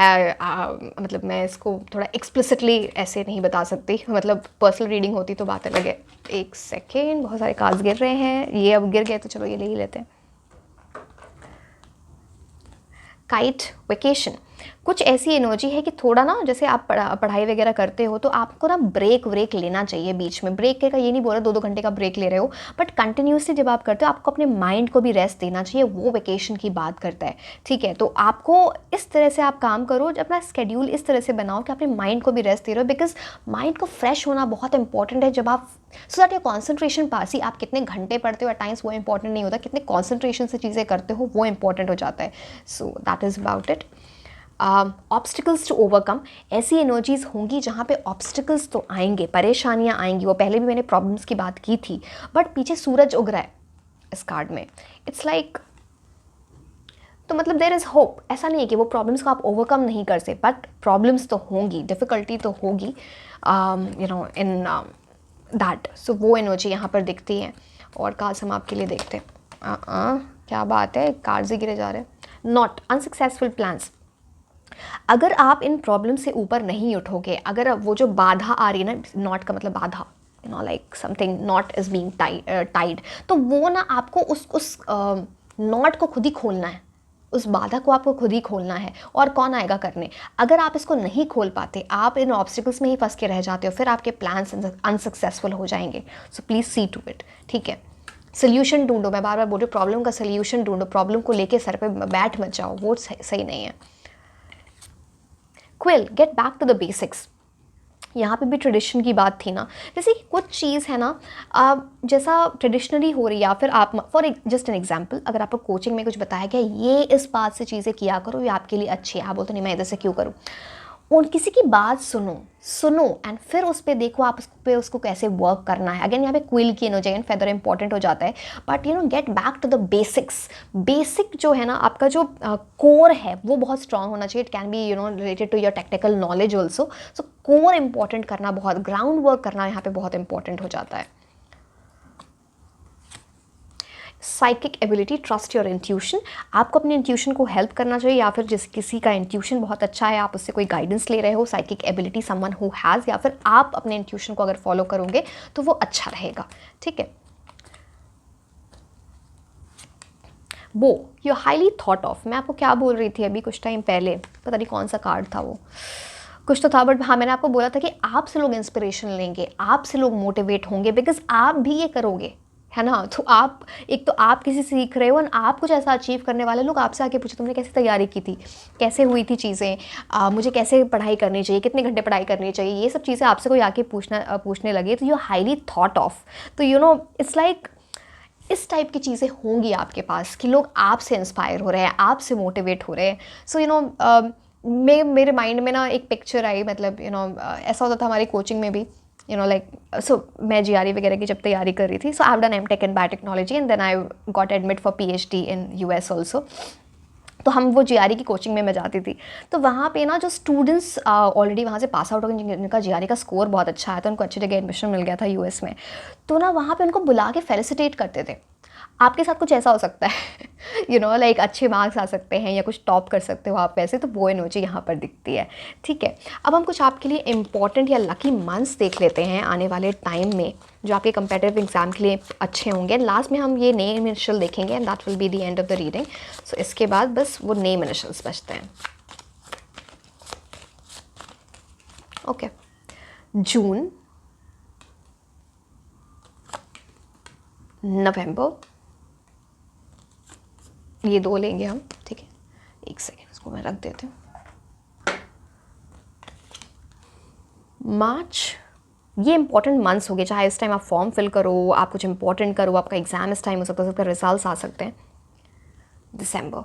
मतलब मैं इसको थोड़ा एक्सप्लिसिटली ऐसे नहीं बता सकती, मतलब पर्सनल रीडिंग होती तो बात अलग है। एक सेकेंड, बहुत सारे कार्ड्स गिर रहे हैं, ये अब गिर गए तो चलो ये ले ही लेते हैं। काइट वेकेशन, कुछ ऐसी एनर्जी है कि थोड़ा ना, जैसे आप पढ़ाई वगैरह करते हो तो आपको ना ब्रेक लेना चाहिए बीच में। ब्रेक का ये नहीं बोल रहा 2-2 घंटे का ब्रेक ले रहे हो, बट कंटिन्यूसली जब आप करते हो आपको अपने माइंड को भी रेस्ट देना चाहिए, वो वेकेशन की बात करता है। ठीक है, तो आपको इस तरह से आप काम करो, अपना स्केड्यूल इस तरह से बनाओ कि अपने माइंड को भी रेस्ट दे रहे हो, बिकॉज माइंड को फ्रेश होना बहुत इंपॉर्टेंट है जब आप, सो दैट योर कॉन्सेंट्रेशन पास ही, आप कितने घंटे पढ़ते हो एट टाइम्स वो इंपॉर्टेंट नहीं होता, कितने कॉन्सेंट्रेशन से चीज़ें करते हो वो इंपॉर्टेंट हो जाता है। So that is about it. Obstacles to overcome, ऐसी एनर्जीज़ होंगी जहाँ पे ऑब्स्टिकल्स तो आएंगे, परेशानियाँ आएंगी। वो पहले भी मैंने प्रॉब्लम्स की बात की थी, बट पीछे सूरज उग रहा है इस कार्ड में। इट्स लाइक तो मतलब देयर इज़ होप। ऐसा नहीं है कि वो प्रॉब्लम्स को आप ओवरकम नहीं कर सकते, बट प्रॉब्लम्स तो होंगी, डिफ़िकल्टी तो होगी, यू नो, इन दैट। सो वो एनर्जी यहाँ पर दिखती है। और कार्ड्स हम आपके लिए देखते हैं। क्या बात है, कार्ड्स ही गिरे जा रहे हैं। नॉट अनसक्सेसफुल प्लान्स, अगर आप इन प्रॉब्लम से ऊपर नहीं उठोगे, अगर वो जो बाधा आ रही है ना, नॉट का मतलब बाधा, you know, like something knot is being tied, तो वो ना आपको उस नॉट को खुद ही खोलना है, उस बाधा को आपको खुद ही खोलना है। और कौन आएगा करने? अगर आप इसको नहीं खोल पाते, आप इन ऑब्स्टिकल्स में ही फंस के रह जाते हो, फिर आपके प्लान्स अनसक्सेसफुल हो जाएंगे। So please see to it. ठीक है, सोल्यूशन ढूंढो। मैं बार बार बोल रही हूँ, प्रॉब्लम का सोल्यूशन ढूंढो, प्रॉब्लम को लेके सर पे बैठ मत जाओ, वो सही नहीं है। Quill, get back to the basics. यहाँ पे भी ट्रेडिशन की बात थी ना, जैसे कि कुछ चीज़ है ना, जैसा ट्रेडिशनली हो रही है, या फिर आप फॉर जस्ट एन एग्जांपल, अगर आपको कोचिंग में कुछ बताया गया ये इस बात से चीज़ें किया करो, ये आपके लिए अच्छी है, आप बोलते नहीं मैं इधर से क्यों करूँ। उन किसी की बात सुनो एंड फिर उस पर देखो आप उसको कैसे वर्क करना है। अगेन यहाँ पे क्विल की एनर्जी, अगेन फेदर इंपॉर्टेंट हो जाता है, but you know get back to the basics. Basic जो है ना, आपका जो कोर है वो बहुत स्ट्रांग होना चाहिए। It can be you know related to your technical knowledge also. So core important करना, बहुत ग्राउंड वर्क करना यहाँ पे बहुत इंपॉर्टेंट हो जाता है। Psychic ability, trust your intuition, आपको अपने इंट्यूशन को हेल्प करना चाहिए, या फिर जिस किसी का इंट्यूशन बहुत अच्छा है, आप उससे कोई गाइडेंस ले रहे हो। Psychic ability someone who has, या फिर आप अपने इंट्यूशन को अगर फॉलो करोगे तो वो अच्छा रहेगा। ठीक है। वो यू हाईली थॉट ऑफ, मैं आपको क्या बोल रही थी अभी कुछ टाइम पहले, पता नहीं कौन सा कार्ड था वो, कुछ तो था, बट हाँ मैंने आपको बोला था कि आपसे लोग इंस्पिरेशन लेंगे, आपसे लोग मोटिवेट होंगे, बिकॉज आप भी ये करोगे, है ना। तो आप, एक तो आप किसी से सीख रहे हो, और आप कुछ ऐसा अचीव करने वाले लोग आपसे आके पूछे तुमने कैसे तैयारी की थी, कैसे हुई थी चीज़ें, मुझे कैसे पढ़ाई करनी चाहिए, कितने घंटे पढ़ाई करनी चाहिए, ये सब चीज़ें आपसे कोई आके पूछने लगे, तो यू हाईली थॉट ऑफ। तो यू नो इट्स लाइक इस टाइप की चीज़ें होंगी आपके पास कि लोग आपसे इंस्पायर हो रहे हैं, आपसे मोटिवेट हो रहे हैं। सो यू नो मेरे माइंड में ना एक पिक्चर आई, मतलब यू नो ऐसा होता था हमारी कोचिंग में भी, यू नो लाइक, सो मैं जीआरई वगैरह की जब तैयारी कर रही थी, so I have done MTech in biotechnology and then I got admit for PhD in US also. तो हम वो जीआरई की कोचिंग में मैं जाती थी, तो वहाँ पे ना जो स्टूडेंट्स ऑलरेडी वहाँ से पास आउट हो गए, जिनका जीआरई का स्कोर बहुत अच्छा है, तो उनको अच्छी जगह एडमिशन मिल गया था यूएस में, तो ना वहाँ पे उनको बुला के फेलिसिटेट करते थे। आपके साथ कुछ ऐसा हो सकता है यू नो लाइक अच्छे मार्क्स आ सकते हैं, या कुछ टॉप कर सकते हो आप वैसे, तो वो एनर्जी यहाँ पर दिखती है। ठीक है, अब हम कुछ आपके लिए इंपॉर्टेंट या लकी मंथ्स देख लेते हैं आने वाले टाइम में, जो आपके कंपेटिटिव एग्जाम के लिए अच्छे होंगे। लास्ट में हम ये नेम इनिशियल देखेंगे and that will be the end of the reading. So इसके बाद बस वो नेम इनिशियल्स बचते हैं। ओके, जून, नवंबर, ये दो लेंगे हम। ठीक है, एक सेकेंड इसको मैं रख देती हूँ। मार्च, ये इंपॉर्टेंट मंथ्स हो गए, चाहे इस टाइम आप फॉर्म फिल करो, आप कुछ इंपॉर्टेंट करो, आपका एग्जाम इस टाइम हो सकता है, उसका रिजल्ट्स आ सकते हैं। दिसंबर,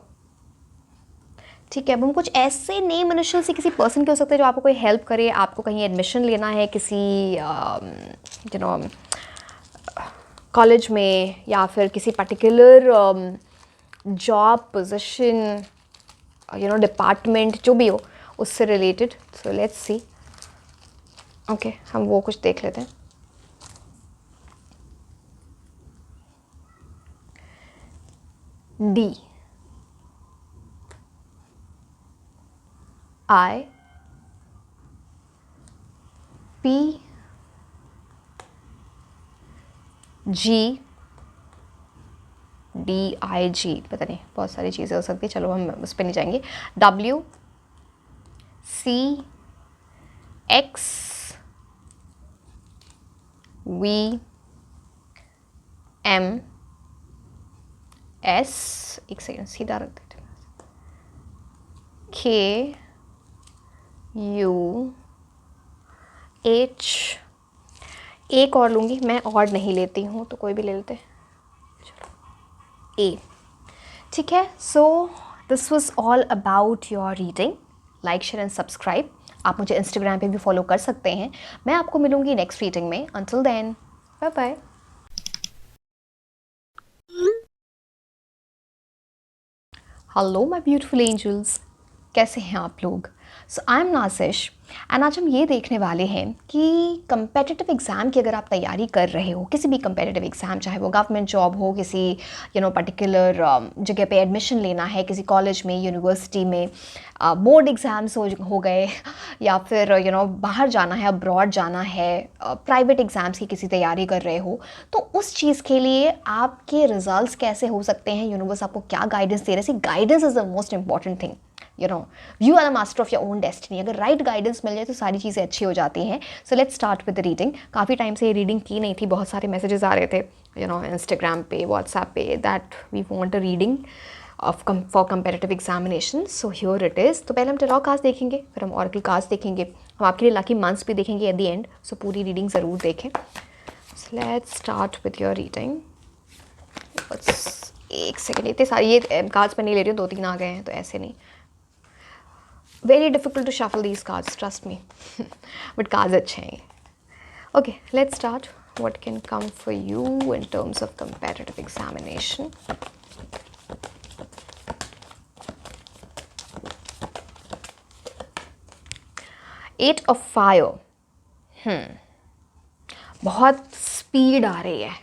ठीक है, अब हम कुछ ऐसे नेम इनिशियल से किसी पर्सन के हो सकते हैं जो आपको कोई हेल्प करे, आपको कहीं एडमिशन लेना है, किसी यू नो कॉलेज में या फिर किसी पर्टिकुलर जॉब पोजीशन डिपार्टमेंट जो भी हो उससे related. So let's C. Okay, हम वो कुछ देख लेते हैं. D I P G DIG, पता नहीं बहुत सारी चीज़ें हो सकती है, चलो हम उस पर नहीं जाएंगे. W C X V M S, एक सेकेंड सीधा रख देते हैं. K U H, एक और लूँगी मैं, और नहीं लेती हूँ तो कोई भी ले लेते. चलो A. ठीक है. So this was all about your reading. Like share and subscribe. आप मुझे इंस्टाग्राम पे भी फॉलो कर सकते हैं. मैं आपको मिलूँगी नेक्स्ट रीडिंग में. Until then, bye bye. Hello my beautiful angels, कैसे हैं आप लोग? सो आई एम नासिश एंड आज हम ये देखने वाले हैं कि कंपेटिटिव एग्ज़ाम की अगर आप तैयारी कर रहे हो, किसी भी कंपेटिटिव एग्ज़ाम, चाहे वो गवर्नमेंट जॉब हो, किसी पर्टिकुलर जगह पे एडमिशन लेना है, किसी कॉलेज में, यूनिवर्सिटी में, बोर्ड एग्ज़ाम्स हो गए, या फिर बाहर जाना है, अब्रॉड जाना है, प्राइवेट एग्ज़ाम्स की किसी तैयारी कर रहे हो, तो उस चीज़ के लिए आपके रिजल्ट्स कैसे हो सकते हैं, यूनिवर्स आपको क्या गाइडेंस दे रहे हैं. Guidance is the most important thing. You are the master of your own destiny. अगर राइट गाइडेंस मिल जाए तो सारी चीज़ें अच्छी हो जाती हैं. So let's start with the reading. काफ़ी टाइम से ये रीडिंग की नहीं थी, बहुत सारे मैसेजेस आ रहे थे इंस्टाग्राम पे, व्हाट्सएप पे, that we want a reading for competitive examination. So here it is. तो पहले हम टेरॉ कार्ड्स देखेंगे, फिर हम ऑरेकल कार्ड्स देखेंगे, हम आपके लिए लकी मंथ्स भी देखेंगे एट द एंड. सो पूरी रीडिंग ज़रूर देखें. सो let's start with your reading. एक सेकेंड, इतने सारे ये कार्ड्स मैं नहीं ले रही हूँ, 2-3 आ गए हैं तो ऐसे नहीं. Very difficult to shuffle these cards, trust me. But cards अच्छे हैं. Okay, let's start. What can come for you in terms of competitive examination? Eight of Fire. बहुत स्पीड आ रही है.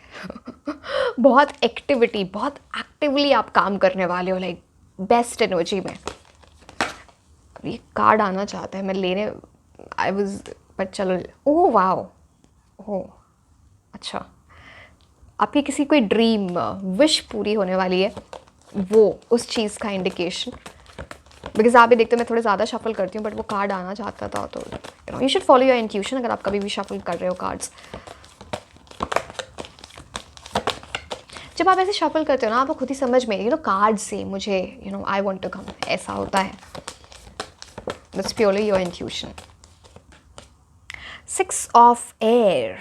बहुत एक्टिविटी, बहुत एक्टिवली आप काम करने वाले हो, लाइक बेस्ट एनर्जी में. ये कार्ड आना चाहता है, मैं लेने आई वॉज, बट चलो. ओह वाओ, ओह अच्छा, आपकी किसी कोई ड्रीम विश पूरी होने वाली है, वो उस चीज़ का इंडिकेशन. बिकॉज आप भी देखते हो मैं थोड़े ज़्यादा शफल करती हूँ, बट वो कार्ड आना चाहता था. तो you should follow your intuition अगर आप कभी भी शफल कर रहे हो कार्ड्स. जब आप ऐसे शफल करते हो ना, आपको खुद ही समझ में कार्ड से मुझे आई वॉन्ट टू कम, ऐसा होता है. That's purely your intuition. 6 of Air.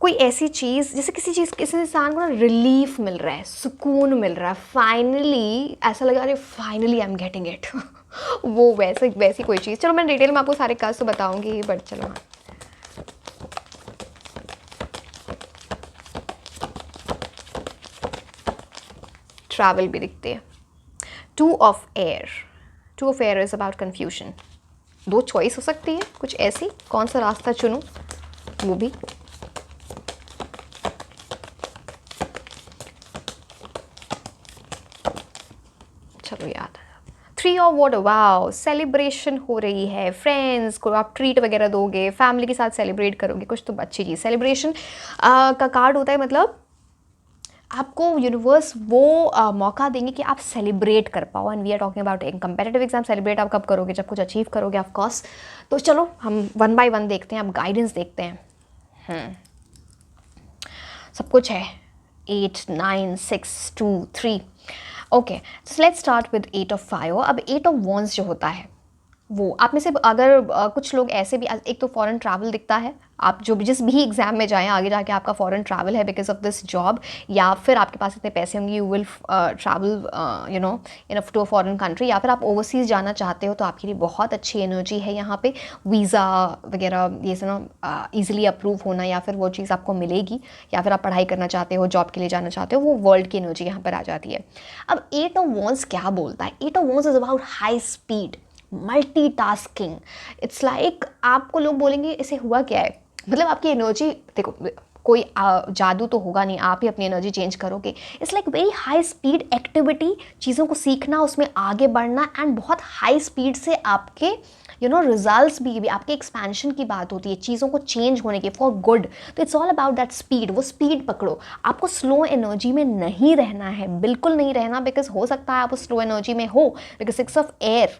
कोई ऐसी चीज़, जैसे किसी इंसान को ना रिलीफ मिल रहा है, सुकून मिल रहा है, फाइनली ऐसा लगा रहा है finally I am getting it. वो वैसी कोई चीज़. चलो मैं डिटेल में आपको सारे कार्ड्स तो बताऊंगी, बट चलो. हाँ, ट्रैवल भी दिखते हैं. 2 of Air. 2 of Air is about confusion. 2 choice हो सकती है कुछ ऐसी, कौन सा रास्ता चुनूं वो भी. चलो याद. 3 of Water. वाओ, सेलिब्रेशन हो रही है. फ्रेंड्स को आप ट्रीट वगैरह दोगे, फैमिली के साथ सेलिब्रेट करोगे, कुछ तो अच्छी चीज़. सेलिब्रेशन का कार्ड होता है, मतलब आपको यूनिवर्स वो मौका देंगे कि आप सेलिब्रेट कर पाओ. And we are talking about एक कंपेटिटिव एग्जाम. सेलिब्रेट आप कब करोगे? जब कुछ अचीव करोगे, ऑफ कोर्स. तो चलो हम 1 by 1 देखते हैं, अब गाइडेंस देखते हैं. सब कुछ है. 8, 9, 6, 2, 3. Okay, so let's start with 8 of Fire. अब 8 of Wands जो होता है, वो आप में से अगर कुछ लोग ऐसे भी, एक तो फॉरेन ट्रैवल दिखता है, आप जो भी जिस भी एग्ज़ाम में जाएं आगे जाके आपका फॉरेन ट्रैवल है बिकॉज ऑफ दिस जॉब, या फिर आपके पास इतने पैसे होंगे you will travel you know into a foreign country, या फिर आप ओवरसीज़ जाना चाहते हो तो आपके लिए बहुत अच्छी एनर्जी है यहाँ पे। वीज़ा वगैरह ये सब ना ईजिली अप्रूव होना, या फिर वो चीज़ आपको मिलेगी, या फिर आप पढ़ाई करना चाहते हो, जॉब के लिए जाना चाहते हो, वो वर्ल्ड की एनर्जी यहाँ पर आ जाती है। अब 8 ऑफ वॉन्ड्स क्या बोलता है? 8 of wands is about high speed, multitasking. It's like आपको लोग बोलेंगे इसे हुआ क्या है, मतलब आपकी एनर्जी, देखो कोई जादू तो होगा नहीं, आप ही अपनी एनर्जी चेंज करोगे। It's like very high speed activity, चीज़ों को सीखना, उसमें आगे बढ़ना, एंड बहुत हाई स्पीड से आपके रिजल्ट्स भी आपके एक्सपेंशन की बात होती है, चीज़ों को चेंज होने की फॉर गुड। तो it's all about that speed. वो स्पीड पकड़ो, आपको स्लो एनर्जी में नहीं रहना है, बिल्कुल नहीं रहना, बिकॉज हो सकता है आप उस स्लो एनर्जी में हो, बिकॉज 6 ऑफ एयर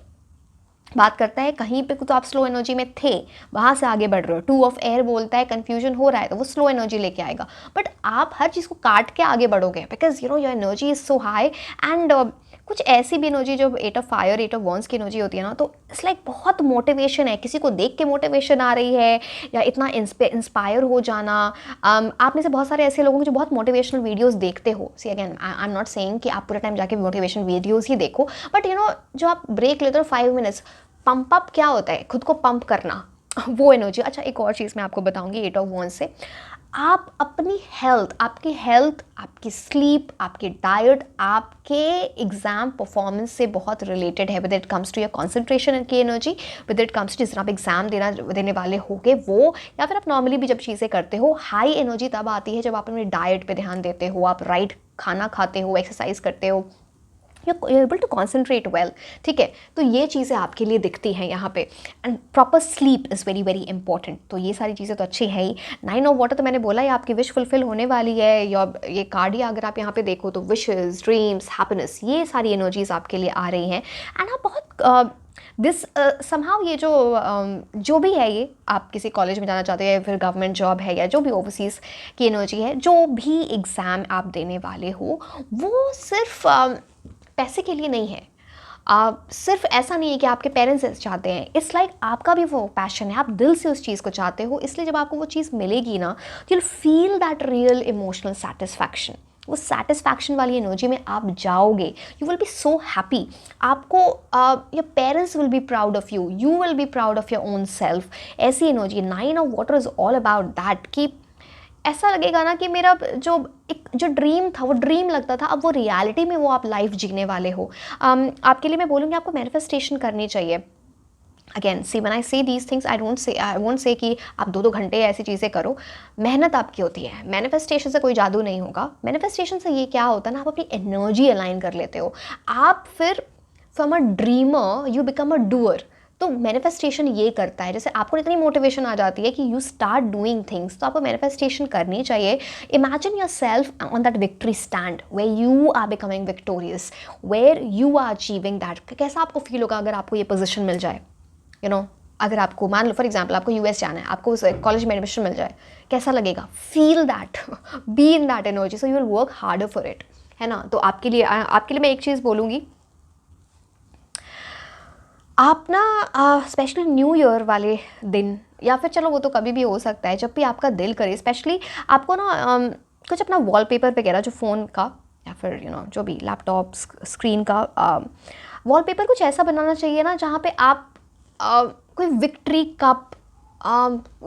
बात करता है कहीं पे तो आप स्लो एनर्जी में थे, वहाँ से आगे बढ़ रहे हो। 2 ऑफ एयर बोलता है कन्फ्यूजन हो रहा है, तो वो स्लो एनर्जी लेके आएगा। बट आप हर चीज़ को काट के आगे बढ़ोगे because your energy is so high. And कुछ ऐसी भी एनर्जी जो 8 ऑफ फायर 8 ऑफ वॉन्ड्स की एनर्जी होती है ना, तो इट्स लाइक बहुत मोटिवेशन है, किसी को देख के मोटिवेशन आ रही है, या इतना इंस्पायर हो जाना। आप में से बहुत सारे ऐसे लोग हैं जो बहुत मोटिवेशनल वीडियोस देखते हो। See again I am not saying कि आप पूरा टाइम जाके मोटिवेशन वीडियोस ही देखो, बट जो आप ब्रेक लेते हो 5 मिनट्स, पंप अप क्या होता है, खुद को पंप करना, वो एनर्जी। अच्छा, एक और चीज़ मैं आपको बताऊंगी 8 ऑफ वॉन्ड्स से, आप अपनी हेल्थ, आपकी स्लीप, आपकी डाइट, आपके एग्जाम परफॉर्मेंस से बहुत रिलेटेड है। With it comes to your concentration की energy, with it comes to जिस तरह आप एग्जाम देने वाले होगे वो, या फिर आप नॉर्मली भी जब चीज़ें करते हो, हाई एनर्जी तब आती है जब आप अपनी डाइट पे ध्यान देते हो, आप राइट खाना खाते हो, एक्सरसाइज करते हो, you're able to concentrate well। ठीक है, तो ये चीज़ें आपके लिए दिखती हैं यहाँ पे। And proper sleep is very very important. तो ये सारी चीज़ें तो अच्छी हैं ही। 9 ऑफ वाटर तो मैंने बोला है आपकी विश फुलफिल होने वाली है। ये कार्डिया अगर आप यहाँ पे देखो तो विशेस, ड्रीम्स, हैप्पीनेस, ये सारी एनर्जीज आपके लिए आ रही हैं। एंड आप बहुत दिस समहाउ ये जो भी है, ये आप किसी कॉलेज में जाना चाहते हैं, या फिर गवर्नमेंट जॉब है, या जो भी ओवरसीज़ की एनर्जी है, जो भी एग्ज़ाम आप देने वाले हो, वो सिर्फ पैसे के लिए नहीं है। सिर्फ ऐसा नहीं है कि आपके पेरेंट्स चाहते हैं, इट्स लाइक आपका भी वो पैशन है, आप दिल से उस चीज़ को चाहते हो, इसलिए जब आपको वो चीज़ मिलेगी ना, you will feel that real emotional satisfaction. वो सेटिस्फैक्शन वाली एनर्जी में आप जाओगे, you will be so happy. आपको your parents will be proud of you, you will be proud of your own self. ऐसी energy 9 of water is all about that, कि ऐसा लगेगा ना कि मेरा जो ड्रीम था वो ड्रीम लगता था, अब वो रियलिटी में वो आप लाइफ जीने वाले हो। आपके लिए मैं बोलूँगी आपको मैनिफेस्टेशन करनी चाहिए। अगेन सी व्हेन आई से these things, I won't say कि आप 2-2 घंटे ऐसी चीज़ें करो। मेहनत आपकी होती है, मैनिफेस्टेशन से कोई जादू नहीं होगा। मैनिफेस्टेशन से ये क्या होता है ना, आप अपनी एनर्जी अलाइन कर लेते हो, आप फिर from a dreamer you become a doer. तो मैनिफेस्टेशन ये करता है, जैसे आपको इतनी मोटिवेशन आ जाती है कि यू स्टार्ट डूइंग थिंग्स, तो आपको मैनिफेस्टेशन करनी चाहिए। Imagine yourself on that victory stand where you are becoming victorious, where you are achieving that. कैसा आपको फील होगा अगर आपको ये पोजिशन मिल जाए? अगर आपको मान लो फॉर एग्जाम्पल आपको यूएस जाना है, आपको उस कॉलेज में एडमिशन मिल जाए, कैसा लगेगा? Feel that, B in that energy, so you will work harder for it, है ना। तो आपके लिए मैं एक चीज़ बोलूँगी, आप ना स्पेशली न्यू ईयर वाले दिन, या फिर चलो वो तो कभी भी हो सकता है, जब भी आपका दिल करे, स्पेशली आपको ना कुछ अपना वॉलपेपर वगैरह जो फ़ोन का, या फिर जो भी लैपटॉप स्क्रीन का वॉलपेपर कुछ ऐसा बनाना चाहिए ना, जहाँ पे आप कोई विक्ट्री कप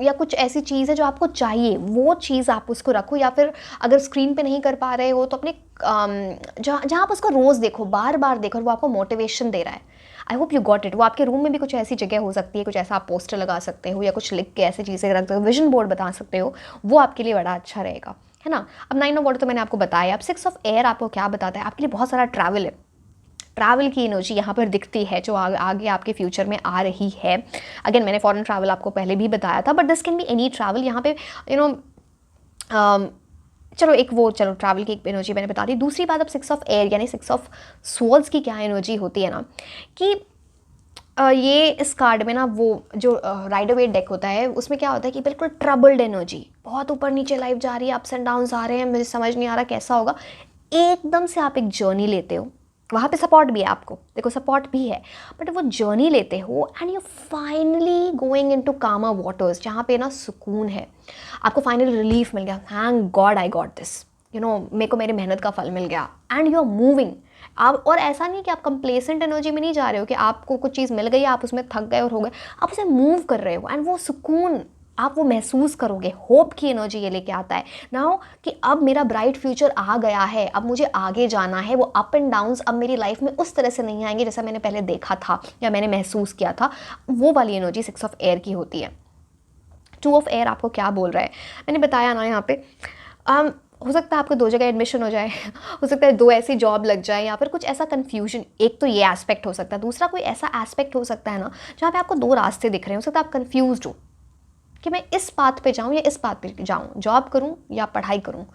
या कुछ ऐसी चीज़ है जो आपको चाहिए, वो चीज़ आप उसको रखो। या फिर अगर स्क्रीन पे नहीं कर पा रहे हो तो अपने जहाँ आप उसको रोज़ देखो, बार बार देखो, और वो आपको मोटिवेशन दे रहा है। आई होप यू गॉट इट। वो आपके रूम में भी कुछ ऐसी जगह हो सकती है, कुछ ऐसा आप पोस्टर लगा सकते हो, या कुछ लिख के ऐसी चीज़ें रख सकते हो, विजन बोर्ड बता सकते हो, वो आपके लिए बड़ा अच्छा रहेगा, है ना। अब 9 ऑफ वाटर तो मैंने आपको बताया। अब 6 ऑफ एयर आपको क्या बताता है? आपके लिए बहुत सारा ट्रैवल है, ट्रैवल की एनर्जी यहाँ पर दिखती है, जो आगे आपके फ्यूचर में आ रही है। अगेन मैंने फॉरेन ट्रैवल आपको पहले भी बताया था, but this can be any travel. यहाँ पे चलो ट्रैवल की एक एनर्जी मैंने बता दी। दूसरी बात, अब 6 ऑफ एयर यानी 6 ऑफ स्वॉर्ड्स की क्या एनर्जी होती है ना, कि ये इस कार्ड में ना, वो जो राइडर वेट डेक होता है, उसमें क्या होता है कि बिल्कुल ट्रबल्ड एनर्जी, बहुत ऊपर नीचे लाइफ जा रही है, अप्स एंड डाउन्स आ रहे हैं, मुझे समझ नहीं आ रहा कैसा होगा। एकदम से आप एक जर्नी लेते हो, वहाँ पे सपोर्ट भी है आपको, देखो सपोर्ट भी है, बट वो जर्नी लेते हो and you finally going into कामर वाटर्स, जहाँ पे ना सुकून है, आपको फाइनली रिलीफ मिल गया, thank God I got this, you know मेरे को मेरी मेहनत का फल मिल गया, एंड यू आर मूविंग। आप, और ऐसा नहीं कि आप कंप्लेसेंट एनर्जी में नहीं जा रहे हो कि आपको कुछ चीज़ मिल गई, आप उसमें थक गए और हो गए, आप उसे मूव कर रहे हो, एंड वो सुकून आप वो महसूस करोगे, होप की एनर्जी ये लेके आता है नाउ कि अब मेरा ब्राइट फ्यूचर आ गया है, अब मुझे आगे जाना है, वो अप एंड डाउन्स अब मेरी लाइफ में उस तरह से नहीं आएंगे जैसा मैंने पहले देखा था या मैंने महसूस किया था। वो वाली एनर्जी 6 ऑफ एयर की होती है। 2 ऑफ एयर आपको क्या बोल रहा है, मैंने बताया ना यहाँ पे, हो सकता है आपको 2 जगह एडमिशन हो जाए हो सकता है 2 ऐसी जॉब लग जाए, या फिर कुछ ऐसा कन्फ्यूजन, एक तो ये एस्पेक्ट हो सकता है, दूसरा कोई ऐसा एस्पेक्ट हो सकता है ना जहाँ पे आपको 2 रास्ते दिख रहे हैं, हो सकता है आप कन्फ्यूज हो कि मैं इस पाथ पे जाऊँ या इस पाथ पे जाऊँ, जॉब करूँ या पढ़ाई करूँ,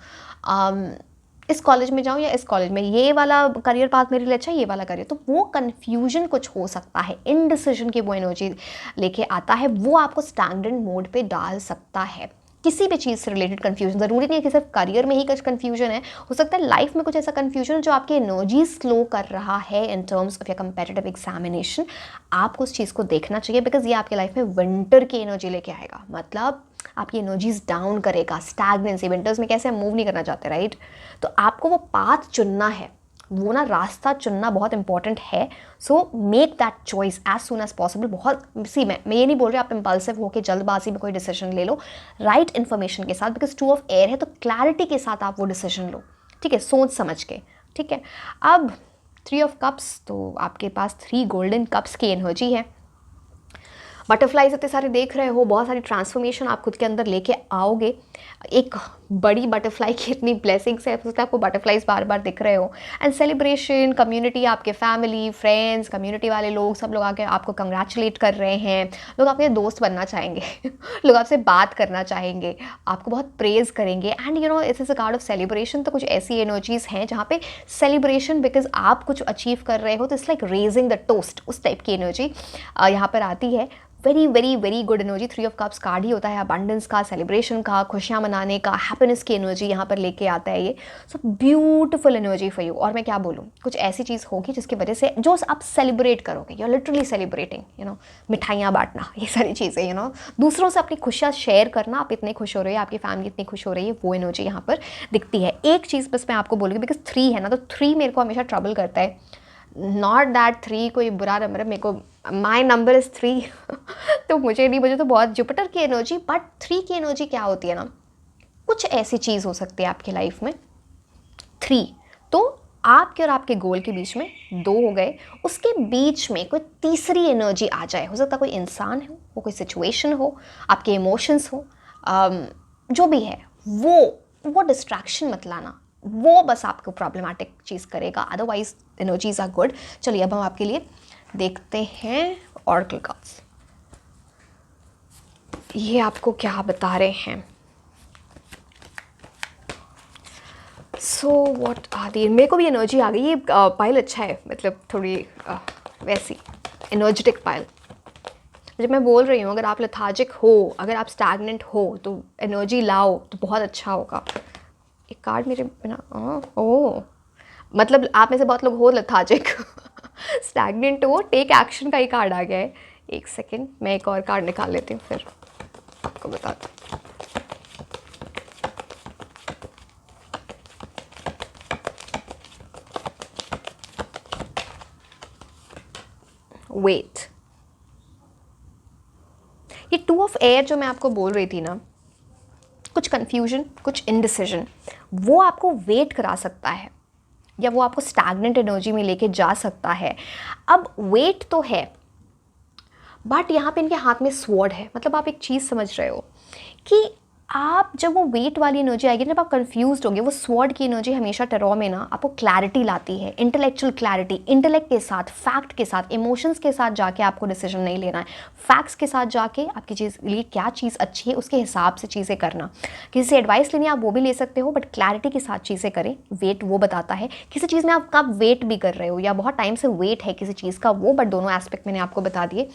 इस कॉलेज में जाऊँ या इस कॉलेज में, ये वाला करियर पाथ मेरे लिए अच्छा है, ये वाला करियर, तो वो कन्फ्यूजन कुछ हो सकता है, इनडिसीजन की वो एनर्जी लेके आता है, वो आपको स्टैग्नेंट मोड पे डाल सकता है। किसी भी चीज़ से रिलेटेड कन्फ्यूजन, ज़रूरी नहीं है कि सिर्फ करियर में ही कुछ कन्फ्यूजन है, हो सकता है लाइफ में कुछ ऐसा कन्फ्यूजन जो आपकी एनर्जी स्लो कर रहा है इन टर्म्स ऑफ या कंपेटिटिव एग्जामिनेशन। आपको उस चीज़ को देखना चाहिए, बिकॉज ये आपके लाइफ में विंटर की एनर्जी लेके आएगा, मतलब आपकी एनर्जीज डाउन करेगा, स्टैग्नेंसी, विंटर्स में कैसे हम मूव नहीं करना चाहते, राइट? तो आपको वो पाथ चुनना है, वो ना रास्ता चुनना बहुत इंपॉर्टेंट है। So make that choice as soon as possible. बहुत सी मैं ये नहीं बोल रही आप इम्पल्सिव होकर जल्दबाजी में कोई डिसीजन ले लो, राइट इन्फॉर्मेशन के साथ, बिकॉज 2 ऑफ एयर है तो क्लैरिटी के साथ आप वो डिसीजन लो, ठीक है, सोच समझ के, ठीक है। अब 3 ऑफ कप्स, तो आपके पास 3 गोल्डन कप्स की एनर्जी है। बटरफ्लाइज इतने सारे देख रहे हो, बहुत सारी ट्रांसफॉर्मेशन आप खुद के अंदर लेके आओगे। एक बड़ी बटरफ्लाई की इतनी ब्लेसिंग्स है, सोचते आपको बटरफ्लाइज बार बार दिख रहे हो, एंड सेलिब्रेशन, कम्युनिटी, आपके फैमिली फ्रेंड्स, कम्युनिटी वाले लोग, सब लोग आके आपको कंग्रेचुलेट कर रहे हैं, लोग आपके दोस्त बनना चाहेंगे लोग आपसे बात करना चाहेंगे, आपको बहुत प्रेज करेंगे, and you know it's is a card of celebration. तो कुछ ऐसी एनर्जीज हैं जहाँ पे सेलिब्रेशन, बिकॉज आप कुछ अचीव कर रहे हो, तो it's like raising the toast, उस टाइप की एनर्जी यहाँ पर आती है। Very very very good energy. 3 of cups card ही होता है अबंडेंस का, सेलिब्रेशन का, खुशियाँ मनाने का, हैप्पीनेस की एनर्जी यहाँ पर लेके आता है ये। So beautiful energy for you. और मैं क्या बोलूँ, कुछ ऐसी चीज़ होगी जिसकी वजह से जो आप सेलिब्रेट करोगे, you are literally celebrating, you know, मिठाइयाँ बांटना, ये सारी चीज़ें, यू नो, दूसरों से अपनी खुशियाँ शेयर करना, आप इतने खुश हो रहे हो, आपकी फैमिली इतनी खुश हो रही है, वो एनर्जी यहाँ पर दिखती है। एक चीज़ बस मैं आपको बोलूँगी, बिकॉज 3 है ना, तो 3 मेरे को हमेशा ट्रबल करता है। नॉट दैट 3 कोई बुरा नंबर है, मेरे को माई नंबर इज़ 3 तो मुझे तो बहुत जुपिटर की एनर्जी, बट 3 की एनर्जी क्या होती है ना, कुछ ऐसी चीज़ हो सकती है आपकी लाइफ में 3, तो आपके और आपके गोल के बीच में 2 हो गए, उसके बीच में कोई तीसरी एनर्जी आ जाए, हो सकता है कोई इंसान हो, वो कोई सिचुएशन हो, आपके इमोशंस हो, जो भी है, वो डिस्ट्रैक्शन मत लाना, वो बस आपको प्रॉब्लमेटिक चीज़ करेगा, अदरवाइज एनर्जीज आर गुड। चलिए अब हम आपके लिए देखते हैं ऑरेकल कार्ड्स, ये आपको क्या बता रहे हैं। सो व्हाट आर दी, मेरे को भी एनर्जी आ गई, ये पाइल अच्छा है, मतलब थोड़ी वैसी एनर्जेटिक पाइल। जब मैं बोल रही हूँ अगर आप लेथार्जिक हो, अगर आप स्टैग्नेंट हो, तो एनर्जी लाओ तो बहुत अच्छा होगा। एक कार्ड मेरे बिना, ओह, मतलब आप में से बहुत लोग हो लेथार्जिक स्टैग्नेंट हो, टेक एक्शन का ही कार्ड आ गया है। एक सेकेंड, मैं एक और कार्ड निकाल लेती हूँ, फिर आपको बताती हूँ। वेट, ये 2 ऑफ एयर जो मैं आपको बोल रही थी ना, कुछ कंफ्यूजन, कुछ इनडिसीजन, वो आपको वेट करा सकता है या वो आपको स्टैग्नेंट एनर्जी में लेके जा सकता है। अब वेट तो है, बट यहाँ पे इनके हाथ में स्वॉर्ड है, मतलब आप एक चीज़ समझ रहे हो कि आप जब वो वेट वाली एनर्जी आएगी, जब आप कंफ्यूज्ड होगे, वो स्वॉर्ड की एनर्जी हमेशा टेरो में ना आपको क्लैरिटी लाती है, इंटेलेक्चुअल क्लैरिटी, इंटेलेक्ट के साथ, फैक्ट के साथ, इमोशंस के साथ जाके आपको डिसीजन नहीं लेना है, फैक्ट्स के साथ जाके आपकी चीज़ लिए क्या चीज़ अच्छी है उसके हिसाब से चीज़ें करना। किसी से एडवाइस लेनी है आप वो भी ले सकते हो, बट क्लैरिटी के साथ चीज़ें करें। वेट वो बताता है किसी चीज़ में आप वेट भी कर रहे हो या बहुत टाइम से वेट है किसी चीज़ का, वो, बट दोनों एस्पेक्ट मैंने आपको बता दिए।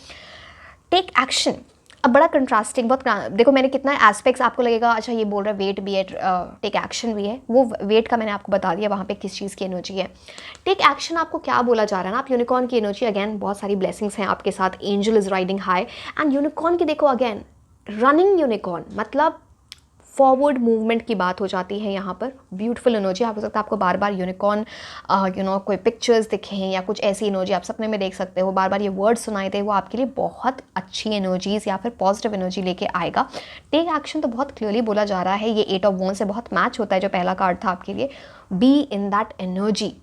टेक एक्शन, अब बड़ा कंट्रास्टिंग, बहुत देखो मैंने कितना एस्पेक्ट्स, आपको लगेगा अच्छा ये बोल रहा है वेट भी है, टेक एक्शन भी है, वो वेट का मैंने आपको बता दिया वहाँ पे किस चीज़ की एनर्जी है। टेक एक्शन आपको क्या बोला जा रहा है ना, आप यूनिकॉर्न की एनर्जी, अगेन बहुत सारी ब्लेसिंग्स हैं आपके साथ, angel is riding high, and unicorn की देखो अगेन रनिंग यूनिकॉर्न, मतलब फॉरवर्ड मूवमेंट की बात हो जाती है यहाँ पर। ब्यूटीफुल एनर्जी, आप हो सकता है आपको बार बार यूनिकॉर्न कोई पिक्चर्स दिखें या कुछ ऐसी एनर्जी आप सपने में देख सकते हो, बार बार ये वर्ड सुनाए थे, वो आपके लिए बहुत अच्छी एनर्जीज या फिर पॉजिटिव एनर्जी लेके आएगा। टेक एक्शन तो बहुत क्लियरली बोला जा रहा है, ये 8 ऑफ वॉन्ड्स से बहुत मैच होता है जो पहला कार्ड था आपके लिए। B in that energy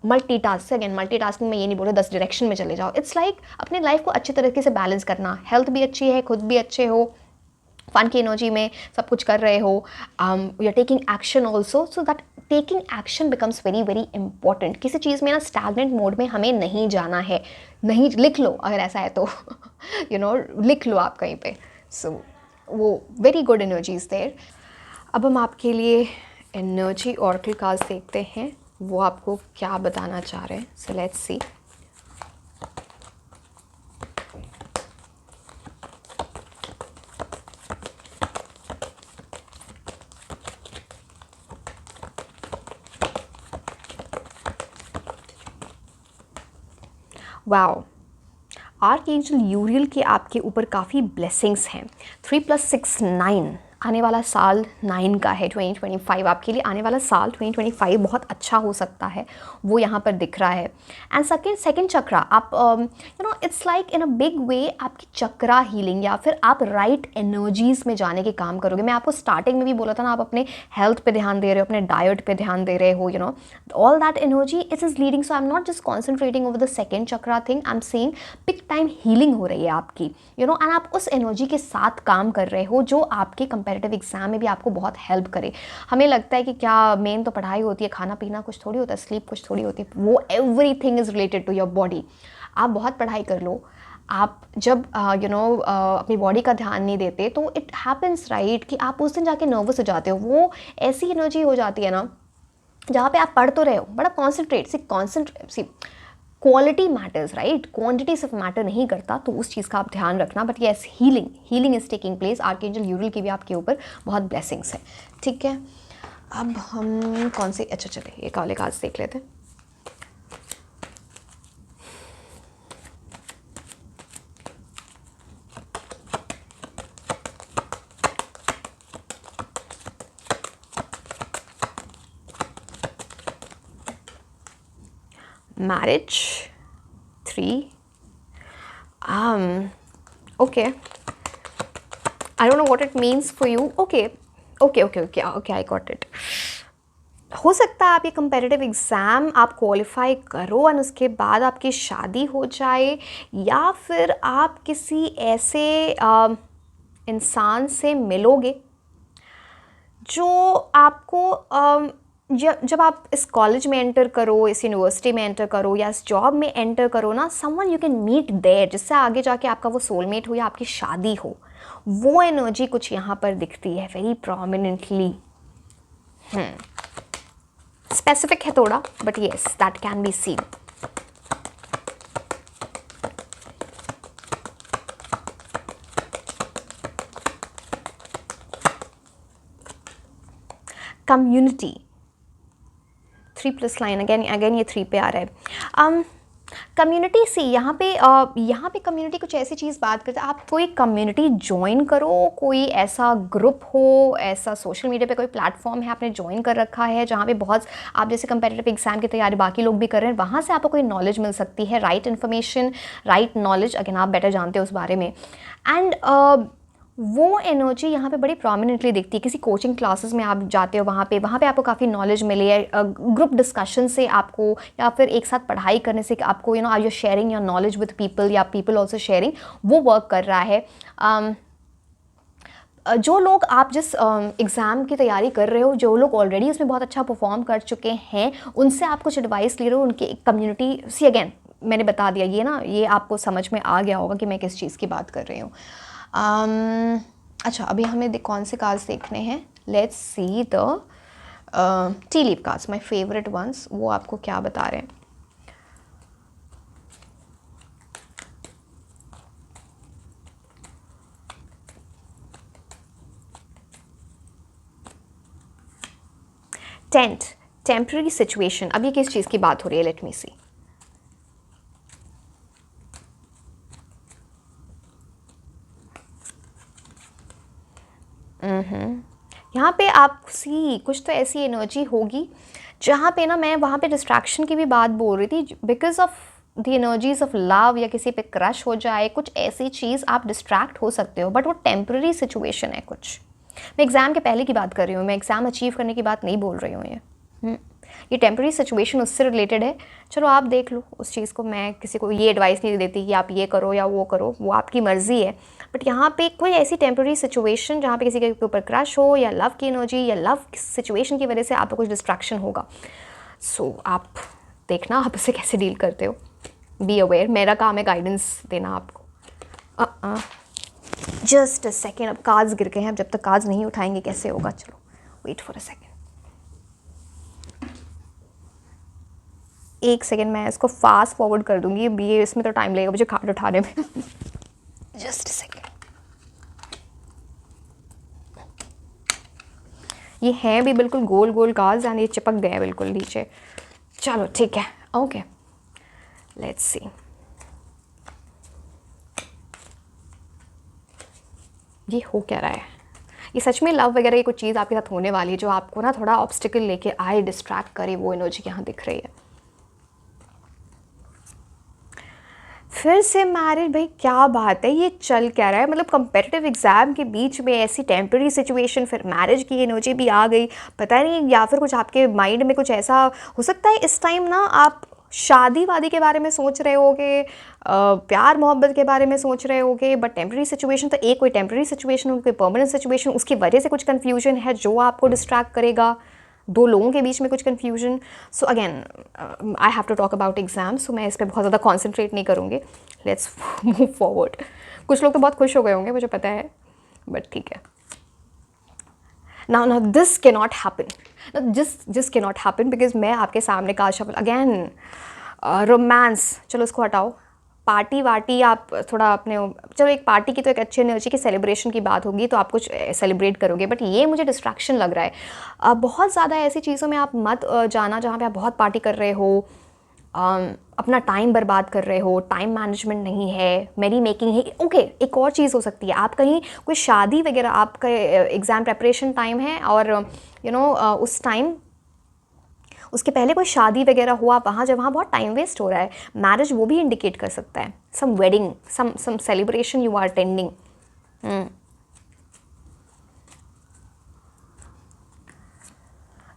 multitask, again multitasking में ये नहीं बोल रहे 10 डायरेक्शन में चले जाओ, इट्स लाइक अपने लाइफ को अच्छी तरीके से बैलेंस करना, हेल्थ भी अच्छी है, खुद भी अच्छे हो, फन की एनर्जी में सब कुछ कर रहे हो, you are taking action also, so that taking action becomes very very important. किसी चीज़ में ना स्टैग्नेंट मोड में हमें नहीं जाना है, नहीं, लिख लो अगर ऐसा है तो लिख लो आप कहीं पे, सो वो वेरी गुड एनर्जीज देयर। अब हम आपके लिए एनर्जी ऑरेकल कार्ड्स देखते हैं, वो आपको क्या बताना चाह रहे हैं, so let's see. Wow, archangel Uriel के आपके ऊपर काफ़ी ब्लेसिंग्स हैं। 3 + 6 9, आने वाला साल 9 का है, 2025 आपके लिए आने वाला साल 2025 बहुत अच्छा हो सकता है, वो यहाँ पर दिख रहा है। एंड सेकेंड चक्रा, आप it's like in a big way आपकी चक्रा हीलिंग, या फिर आप राइट एनर्जीज़ में जाने के काम करोगे। मैं आपको स्टार्टिंग में भी बोला था ना, आप अपने हेल्थ पे ध्यान दे रहे हो, अपने डाइट पे ध्यान दे रहे हो, all that energy it is leading, so I am not just concentrating over the second chakra thing, I am saying big time healing हो रही है आपकी, एंड आप उस एनर्जी के साथ काम कर रहे हो जो आपके कंपेरेटिव एग्जाम में भी आपको बहुत हेल्प करे। हमें लगता है कि क्या मेन तो पढ़ाई होती है, खाना पीना कुछ थोड़ी होता है, स्लीप कुछ थोड़ी होती है, वो everything is related to your body. आप बहुत पढ़ाई कर लो, आप जब अपनी बॉडी का ध्यान नहीं देते तो इट हैपन्स राइट कि आप उस दिन जाके नर्वस हो जाते हो। वो ऐसी एनर्जी हो जाती है ना जहाँ पे आप पढ़ तो रहे हो, बड़ा concentrate quality matters, right, quantity सिर्फ मैटर नहीं करता, तो उस चीज़ का आप ध्यान रखना। But yes, healing is taking place. Archangel Uriel की भी आपके ऊपर बहुत ब्लेसिंग्स है, ठीक है। अब हम कौन से, अच्छा चले ये काले कार्ड्स देख लेते हैं। Marriage 3, okay, I don't know what it means for you, okay, I got it। हो सकता है आप ये कंपेरेटिव एग्ज़ाम आप क्वालिफाई करो और उसके बाद आपकी शादी हो जाए, या फिर आप किसी ऐसे इंसान से मिलोगे जो आपको जब आप इस कॉलेज में एंटर करो, इस यूनिवर्सिटी में एंटर करो, या इस जॉब में एंटर करो ना, someone you can meet there, जिससे आगे जाके आपका वो सोलमेट हो या आपकी शादी हो, वो एनर्जी कुछ यहाँ पर दिखती है वेरी प्रोमिनेंटली। स्पेसिफिक है थोड़ा, but yes that can be seen. Community 3 + line, again ये 3 पे आ रहा है। कम्युनिटी सी यहाँ पे कम्युनिटी कुछ ऐसी चीज़ बात करते हैं, आप कोई कम्युनिटी ज्वाइन करो, कोई ऐसा ग्रुप हो, ऐसा सोशल मीडिया पे कोई प्लेटफॉर्म है आपने ज्वाइन कर रखा है जहाँ पे बहुत, आप जैसे कंपेटिटिव एग्जाम की तैयारी बाकी लोग भी कर रहे हैं, वहाँ से आपको कोई नॉलेज मिल सकती है, right information, right knowledge, again आप बेटर जानते हो उस बारे में। एंड वो एनर्जी यहाँ पे बड़ी प्रोमिनेंटली दिखती है। किसी कोचिंग क्लासेस में आप जाते हो, वहाँ पे आपको काफ़ी नॉलेज मिले है, ग्रुप डिस्कशन से आपको, या फिर एक साथ पढ़ाई करने से आपको are you sharing your knowledge with people, या पीपल ऑल्सो शेयरिंग, वो वर्क कर रहा है। जो लोग आप जिस एग्ज़ाम की तैयारी कर रहे हो, जो लोग ऑलरेडी उसमें बहुत अच्छा परफॉर्म कर चुके हैं, उनसे आप कुछ एडवाइस ले रहे हो, उनकी एक कम्युनिटी सी, अगेन मैंने बता दिया ये आपको समझ में आ गया होगा कि मैं किस चीज़ की बात कर रही हूँ। अच्छा, अभी हमें कौन से कार्ड्स देखने हैं, let's see the tea leaf cards, my favourite ones, वो आपको क्या बता रहे हैं। टेंट, टेम्पररी सिचुएशन, अब ये किस चीज़ की बात हो रही है, लेट मी सी। यहाँ पे आप सी कुछ तो ऐसी एनर्जी होगी जहाँ पे ना, मैं वहाँ पे डिस्ट्रैक्शन की भी बात बोल रही थी, because of the energies of love, या किसी पे क्रश हो जाए, कुछ ऐसी चीज़ आप डिस्ट्रैक्ट हो सकते हो, बट वो टेम्पररी सिचुएशन है कुछ। मैं एग्ज़ाम के पहले की बात कर रही हूँ, मैं एग्ज़ाम अचीव करने की बात नहीं बोल रही हूँ। ये टेम्पररी सिचुएशन उससे रिलेटेड है। चलो आप देख लो उस चीज़ को, मैं किसी को ये एडवाइस नहीं देती कि आप ये करो या वो करो, वो आपकी मर्ज़ी है। बट यहाँ पे कोई ऐसी टेम्पररी सिचुएशन जहाँ पे किसी के ऊपर क्रश हो, या लव की एनर्जी, या लव सिचुएशन की वजह से आपको कुछ डिस्ट्रैक्शन होगा। सो आप देखना आप उसे कैसे डील करते हो, बी अवेयर। मेरा काम है गाइडेंस देना आपको। जस्ट अ सेकेंड, अब कार्ड्स गिर गए हैं, अब जब तक कार्ड्स नहीं उठाएंगे कैसे होगा। चलो वेट फॉर अ सेकेंड, एक सेकेंड, मैं इसको फास्ट फॉरवर्ड कर दूंगी, ये इसमें तो टाइम लगेगा मुझे कार्ड उठाने में। जस्ट अ सेकेंड, ये हैं भी बिल्कुल गोल गोल कार्ड्स एंड ये चिपक गए हैं बिल्कुल नीचे। चलो ठीक है, ओके, लेट्स सी। ये हो क्या रहा है, ये सच में लव वगैरह की कुछ चीज़ आपके साथ होने वाली है जो आपको ना थोड़ा ऑब्स्टिकल लेके आए, डिस्ट्रैक्ट करे, वो एनर्जी यहाँ दिख रही है। फिर से मैरिज, भाई क्या बात है, ये चल क्या रहा है, मतलब कंपेटिटिव एग्जाम के बीच में ऐसी टेम्पररी सिचुएशन, फिर मैरिज की एनर्जी भी आ गई, पता नहीं, या फिर कुछ आपके माइंड में कुछ ऐसा हो सकता है इस टाइम ना, आप शादी वादी के बारे में सोच रहे होगे, प्यार मोहब्बत के बारे में सोच रहे होगे, बट टेम्पररी सिचुएशन तो एक कोई टेम्पररी सिचुएशन हो, कोई परमानेंट सिचुएशन, उसकी वजह से कुछ कन्फ्यूजन है जो आपको डिस्ट्रैक्ट करेगा, दो लोगों के बीच में कुछ confusion. So again I have to talk about exam, so मैं इस पर बहुत ज़्यादा कॉन्सेंट्रेट नहीं करूँगी, लेट्स मूव फॉरवर्ड। कुछ लोग तो बहुत खुश हो गए होंगे मुझे पता है, बट ठीक है। now this cannot happen, just cannot happen, because मैं आपके सामने कार्ड शफल अगेन, रोमांस, चलो उसको हटाओ, पार्टी वार्टी आप थोड़ा अपने, चलो एक पार्टी की तो एक अच्छी एनर्जी की सेलिब्रेशन की बात होगी तो आप कुछ सेलिब्रेट करोगे, बट ये मुझे डिस्ट्रैक्शन लग रहा है। बहुत ज़्यादा ऐसी चीज़ों में आप मत जाना जहाँ पे आप बहुत पार्टी कर रहे हो, अपना टाइम बर्बाद कर रहे हो, टाइम मैनेजमेंट नहीं है, मेरी मेकिंग है। ओके, एक और चीज़ हो सकती है, आप कहीं कोई शादी वगैरह, आपका एग्ज़ाम प्रेपरेशन टाइम है और उस टाइम उसके पहले कोई शादी वगैरह हुआ वहाँ, जब वहाँ बहुत टाइम वेस्ट हो रहा है, मैरिज वो भी इंडिकेट कर सकता है, some wedding, some celebration you are attending.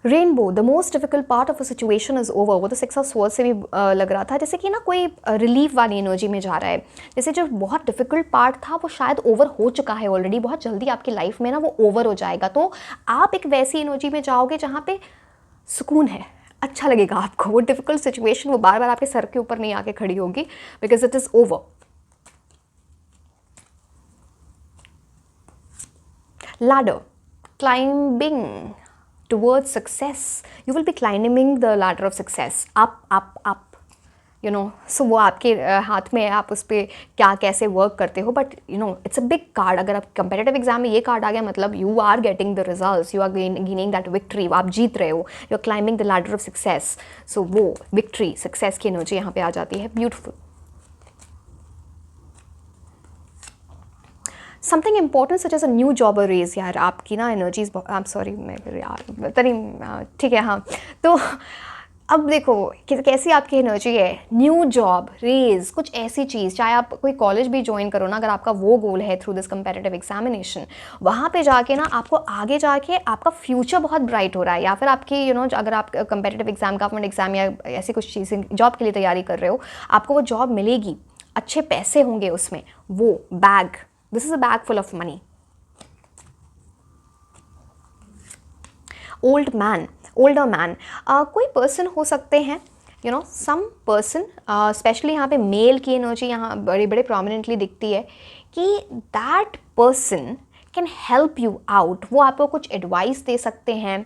Rainbow, the most difficult part of a situation is over, वो तो सिक्स ऑफ स्वॉर्ड्स से भी लग रहा था, जैसे कि ना कोई रिलीफ वाली एनर्जी में जा रहा है, जैसे जो बहुत डिफिकल्ट पार्ट था वो शायद ओवर हो चुका है ऑलरेडी, बहुत जल्दी आपकी लाइफ में ना वो ओवर हो जाएगा, तो आप एक वैसी एनर्जी में जाओगे जहाँ पे सुकून है, अच्छा लगेगा आपको, वो डिफिकल्ट सिचुएशन वो बार बार आपके सर के ऊपर नहीं आके खड़ी होगी, because it is over. Ladder, climbing towards success, you will be climbing the ladder of success, up, so वो आपके हाथ में है, आप उस पर क्या कैसे वर्क करते हो, but it's a big card. अगर आप कंपेटिटिव एग्जाम में ये कार्ड आ गया, मतलब you are getting the results, you are gaining that victory, आप जीत रहे हो, you are climbing the ladder of success, so वो विक्ट्री, सक्सेस की एनर्जी यहाँ पे आ जाती है, beautiful. Something important such as a new job और रेज, यार आपकी ना एनर्जीज, आई एम सॉरी, मैं यार पता नहीं, ठीक है, हाँ, तो अब देखो कैसी आपकी एनर्जी है, न्यू जॉब, रेज, कुछ ऐसी चीज़, चाहे आप कोई कॉलेज भी ज्वाइन करो ना, अगर आपका वो गोल है थ्रू दिस कंपेटिटिव एग्जामिनेशन, वहाँ पे जाके ना आपको आगे जाके आपका फ्यूचर बहुत ब्राइट हो रहा है, या फिर आपकी अगर आप कंपेटिटिव एग्जाम, गवर्नमेंट एग्जाम या ऐसी कुछ चीज़ें जॉब के लिए तैयारी कर रहे हो, आपको वो जॉब मिलेगी, अच्छे पैसे होंगे उसमें, वो bag, this is a bag full of money. Older man, कोई पर्सन हो सकते हैं, सम पर्सन, स्पेशली यहाँ पे मेल की एनर्जी यहाँ बड़े बड़े प्रोमिनेंटली दिखती है, कि that person can help you out, वो आपको कुछ एडवाइस दे सकते हैं,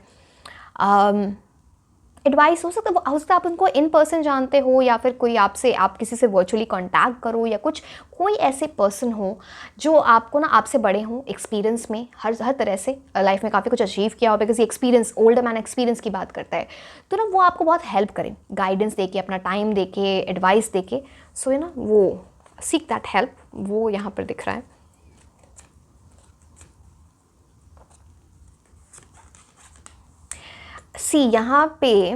एडवाइस हो सकता है आप उनको इन पर्सन जानते हो, या फिर कोई आप किसी से वर्चुअली कांटेक्ट करो, या कुछ कोई ऐसे पर्सन हो जो आपको ना आपसे बड़े हों एक्सपीरियंस में, हर तरह से लाइफ में काफ़ी कुछ अचीव किया हो, because experience, older man experience की बात करता है, तो ना वो आपको बहुत हेल्प करें, गाइडेंस देके, अपना टाइम देके, एडवाइस देके। सो यू ना वो सीक दैट हेल्प, वो यहाँ पर दिख रहा है। सी यहाँ पे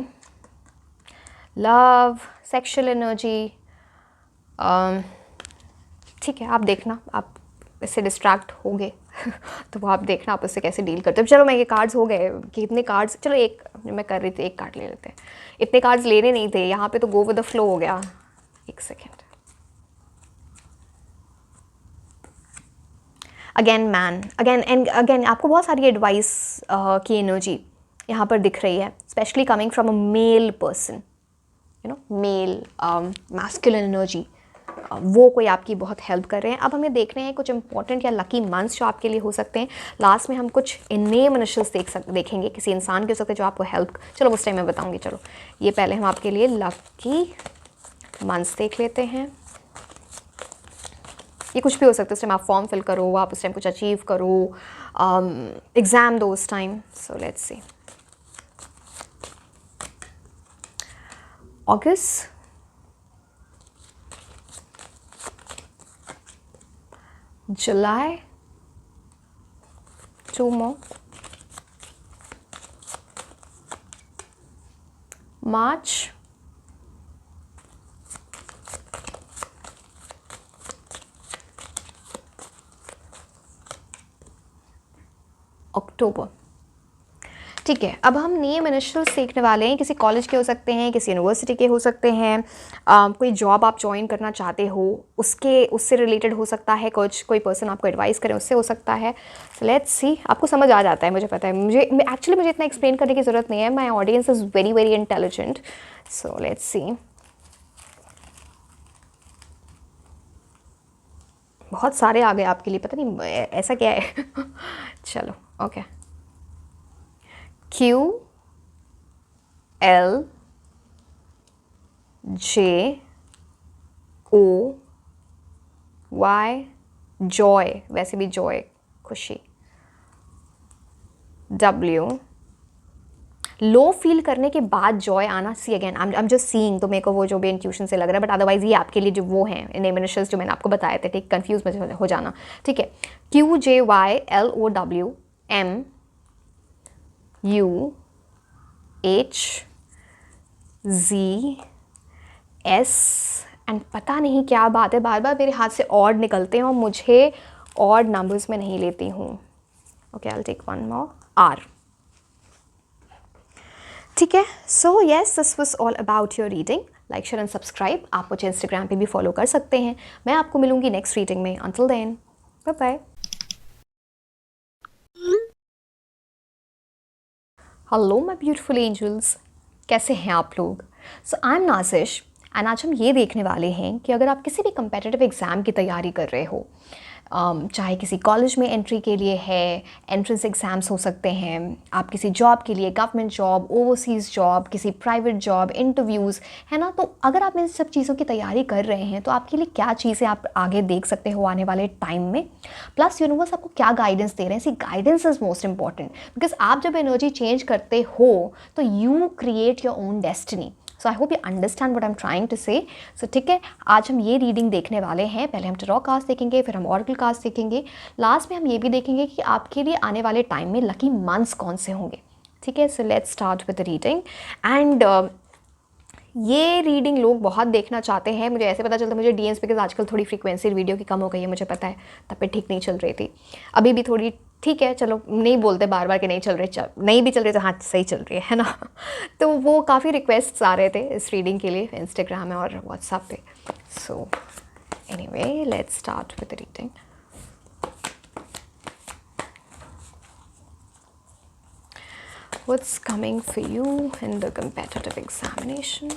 लव, सेक्शुअल एनर्जी, ठीक है, आप देखना, आप इससे डिस्ट्रैक्ट होंगे तो वो आप देखना आप उससे कैसे डील करते हो। चलो मैं ये कार्ड्स हो गए कि इतने कार्ड्स, चलो एक मैं कर रही थी, एक कार्ड ले लेते हैं, इतने कार्ड्स लेने नहीं थे यहाँ पे, तो गो विद द फ्लो हो गया। एक second. Again man, again and again आपको बहुत सारी एडवाइस की एनर्जी यहाँ पर दिख रही है, specially coming from a male person, you know, male masculine energy, वो कोई आपकी बहुत हेल्प कर रहे हैं। अब हमें देख रहे हैं कुछ इंपॉर्टेंट या लकी मंथ्स जो आपके लिए हो सकते हैं। लास्ट में हम कुछ नेम इनिशियल्स देखेंगे, किसी इंसान के हो सकते हैं जो आपको हेल्प, चलो उस टाइम मैं बताऊंगी। चलो ये पहले हम आपके लिए लकी मंथ्स देख लेते हैं। ये कुछ भी हो सकता है, उस टाइम आप फॉर्म फिल करो, आप उस टाइम कुछ अचीव करो, एग्ज़ाम दो उस time. So let's C. August, July, 2 more, मार्च, अक्टूबर। ठीक है, अब हम नेम इनिशियल्स सीखने वाले हैं। किसी कॉलेज के हो सकते हैं, किसी यूनिवर्सिटी के हो सकते हैं, कोई जॉब आप ज्वाइन करना चाहते हो उससे रिलेटेड हो सकता है, कोई पर्सन आपको एडवाइस करें उससे हो सकता है। सो लेट्स सी, आपको समझ आ जाता है, मुझे पता है, मुझे इतना एक्सप्लेन करने की ज़रूरत नहीं है, my audience is very very intelligent. So let's सी, बहुत सारे आ गए आपके लिए, पता नहीं ऐसा क्या है चलो okay. Q L J O Y, Joy, वैसे भी जॉय, खुशी। W, लो फील करने के बाद जॉय आना। See again I am just seeing, तो मेरे को वो जो भी इंट्यूशन से लग रहा है, बट अदरवाइज ये आपके लिए जो वो हैं नेम इनिशियल्स जो मैंने आपको बताए थे, ठीक, कंफ्यूज मत हो जाना, ठीक है। QJYLOWMUH, एंड पता नहीं क्या बात है, बार बार मेरे हाथ से ऑड निकलते हैं और मुझे ऑड नंबर्स में नहीं लेती हूँ। Okay, I will take one more, R। ठीक है, so yes, this was all about your reading. Like, share and subscribe. आप मुझे इंस्टाग्राम पे भी फॉलो कर सकते हैं। मैं आपको मिलूंगी नेक्स्ट रीडिंग में। Until then, bye bye. Hello my beautiful angels, कैसे हैं आप लोग? सो आई एम नाज़िश, एंड आज हम ये देखने वाले हैं कि अगर आप किसी भी कम्पिटिटिव एग्ज़ाम की तैयारी कर रहे हो, चाहे किसी कॉलेज में एंट्री के लिए है, एंट्रेंस एग्ज़ाम्स हो सकते हैं, आप किसी जॉब के लिए, गवर्नमेंट जॉब, ओवरसीज़ जॉब, किसी प्राइवेट जॉब, इंटरव्यूज़, है ना, तो अगर आप इन सब चीज़ों की तैयारी कर रहे हैं तो आपके लिए क्या चीज़ें आप आगे देख सकते हो आने वाले टाइम में, प्लस यूनिवर्स आपको क्या गाइडेंस दे रहे हैं। See, guidance is most important, because आप जब एनर्जी चेंज करते हो तो you create your own destiny. So I hope you understand what I am trying to say. So ठीक है, आज हम ये रीडिंग देखने वाले हैं। पहले हम टैरो कार्ड्स देखेंगे, फिर हम ऑरेकल कार्ड्स देखेंगे, लास्ट में हम ये भी देखेंगे कि आपके लिए आने वाले टाइम में लकी मंथ्स कौन से होंगे। ठीक है, सो let's start with the reading. And ये रीडिंग लोग बहुत देखना चाहते हैं, मुझे ऐसे पता चलता है, मुझे डीएम्स, बिकॉज आजकल थोड़ी फ्रीक्वेंसी वीडियो की कम हो गई है, मुझे पता है, तबीयत ठीक नहीं चल रही थी, अभी भी थोड़ी ठीक है, चलो नहीं बोलते बार बार कि नहीं चल रही, नहीं भी चल रही तो हाँ सही चल रही है ना तो वो काफ़ी रिक्वेस्ट्स आ रहे थे इस रीडिंग के लिए इंस्टाग्राम में और व्हाट्सएप पे। So anyway, let's start with the reading. What's coming for you in the competitive examination?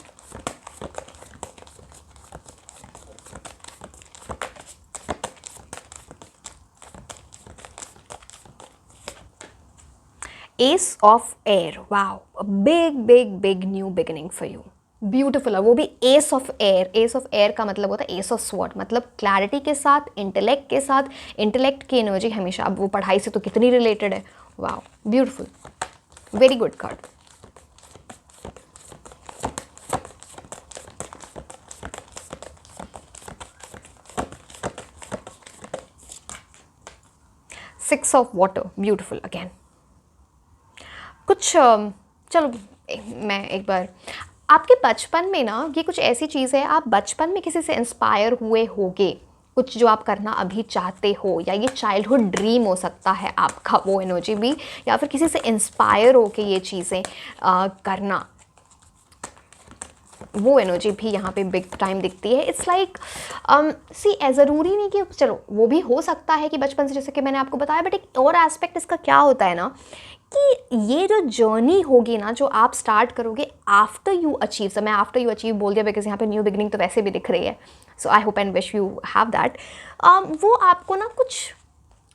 Ace of Air, wow, big big big new beginning for you, beautiful है, वो भी S of air. S of air का मतलब होता है S of sword, मतलब clarity के साथ, इंटेलेक्ट के साथ। इंटेलेक्ट की एनर्जी हमेशा, अब वो पढ़ाई से तो कितनी रिलेटेड है। वाह, beautiful, very good card. Six of water, beautiful again. कुछ चलो मैं एक बार, आपके बचपन में ना ये कुछ ऐसी चीज़ है, आप बचपन में किसी से इंस्पायर हुए होगे, कुछ जो आप करना अभी चाहते हो, या ये चाइल्डहुड ड्रीम हो सकता है आपका, वो एनर्जी भी, या फिर किसी से इंस्पायर हो के ये चीज़ें करना, वो एनर्जी भी यहाँ पे बिग टाइम दिखती है। इट्स लाइक सी, ज़रूरी नहीं कि, चलो वो भी हो सकता है कि बचपन से, जैसे कि मैंने आपको बताया, बट एक और एस्पेक्ट इसका क्या होता है ना, कि ये जो जर्नी होगी ना, जो आप स्टार्ट करोगे आफ्टर यू अचीव, मैं आफ्टर यू अचीव बोल दिया बिकॉज यहाँ पे न्यू बिगनिंग तो वैसे भी दिख रही है, so I hope and wish you have that. वो आपको ना कुछ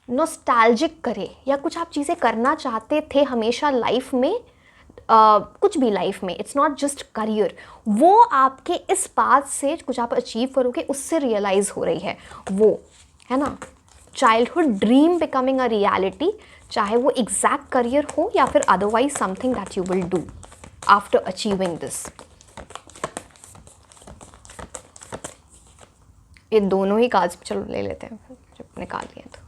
नॉस्टैल्जिक करे, या कुछ आप चीज़ें करना चाहते थे हमेशा लाइफ में, कुछ भी लाइफ में, इट्स नॉट जस्ट करियर, वो आपके इस बात से कुछ आप अचीव करोगे, उससे रियलाइज़ हो रही है वो, है ना, childhood dream becoming a reality, चाहे वो एग्जैक्ट करियर हो या फिर otherwise something that you will do after achieving this. ये दोनों ही कार्ड्स चलो ले लेते हैं, जब निकाल लिए तो।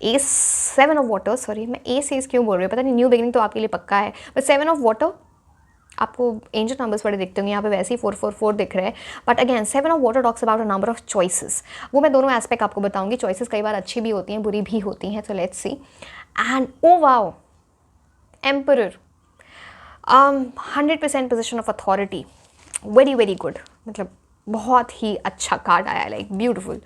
ए सेवन ऑफ वाटर, सॉरी मैं ए से क्यों बोल रही हूँ पता नहीं, न्यू बिगिनिंग तो आपके लिए पक्का है, बट सेवन ऑफ वाटर आपको एंजल नंबर्स बड़े दिखते होंगे, यहाँ पे वैसे ही 444 दिख रहे हैं, but again seven of water talks about a number of choices. वो मैं दोनों एस्पेक्ट आपको बताऊंगी, चॉइसेस कई बार अच्छी भी होती हैं, बुरी भी होती हैं, तो let's see. And oh wow, emperor, 100% position of authority, very very good, मतलब बहुत ही अच्छा कार्ड आया, लाइक ब्यूटिफुल।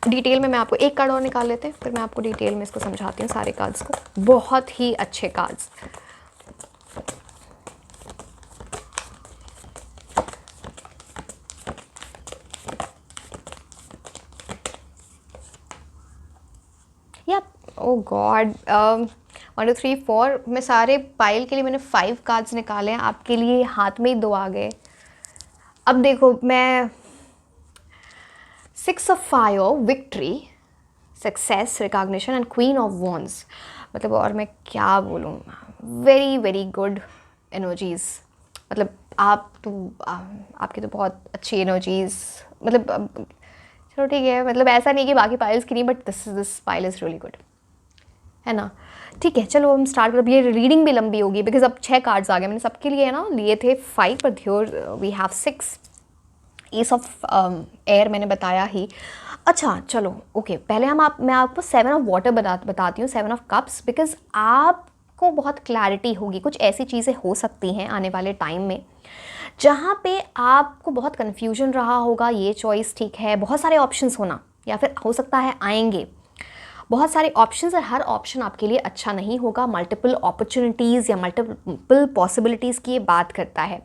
डिटेल में मैं आपको एक कार्ड और निकाल लेते हैं, फिर मैं आपको डिटेल में इसको समझाती हूँ सारे कार्ड्स को। बहुत ही अच्छे कार्ड्स। या ओ गॉड, 1 2 3 4, मैं सारे पाइल के लिए मैंने 5 कार्ड्स निकाले हैं, आपके लिए हाथ में ही 2 आ गए। अब देखो, मैं 6 of fire, victory, success, recognition and queen of wands, मतलब और मैं क्या बोलूँ, वेरी वेरी गुड एनर्जीज, मतलब आप तो आपकी तो बहुत अच्छी एनर्जीज, मतलब चलो ठीक है, मतलब ऐसा नहीं कि बाकी पाइल्स की नहीं, but this pile is really good, है ना। ठीक है, चलो हम स्टार्ट कर, अब ये रीडिंग भी लंबी होगी बिकॉज अब 6 कार्ड्स आ गए, मैंने सबके लिए है ना लिए थे 5, पर there we have 6। Ace of air मैंने बताया ही। अच्छा चलो ओके, पहले मैं आपको 7 ऑफ वाटर बताती हूँ, 7 ऑफ कप्स, बिकॉज आपको बहुत क्लैरिटी होगी, कुछ ऐसी चीज़ें हो सकती हैं आने वाले टाइम में जहाँ पे आपको बहुत कन्फ्यूजन रहा होगा, ये चॉइस ठीक है, बहुत सारे ऑप्शंस होना, या फिर हो सकता है आएंगे बहुत सारे ऑप्शंस, और हर ऑप्शन आपके लिए अच्छा नहीं होगा। मल्टीपल अपॉर्चुनिटीज़ या मल्टीपल पॉसिबिलिटीज़ की ये बात करता है,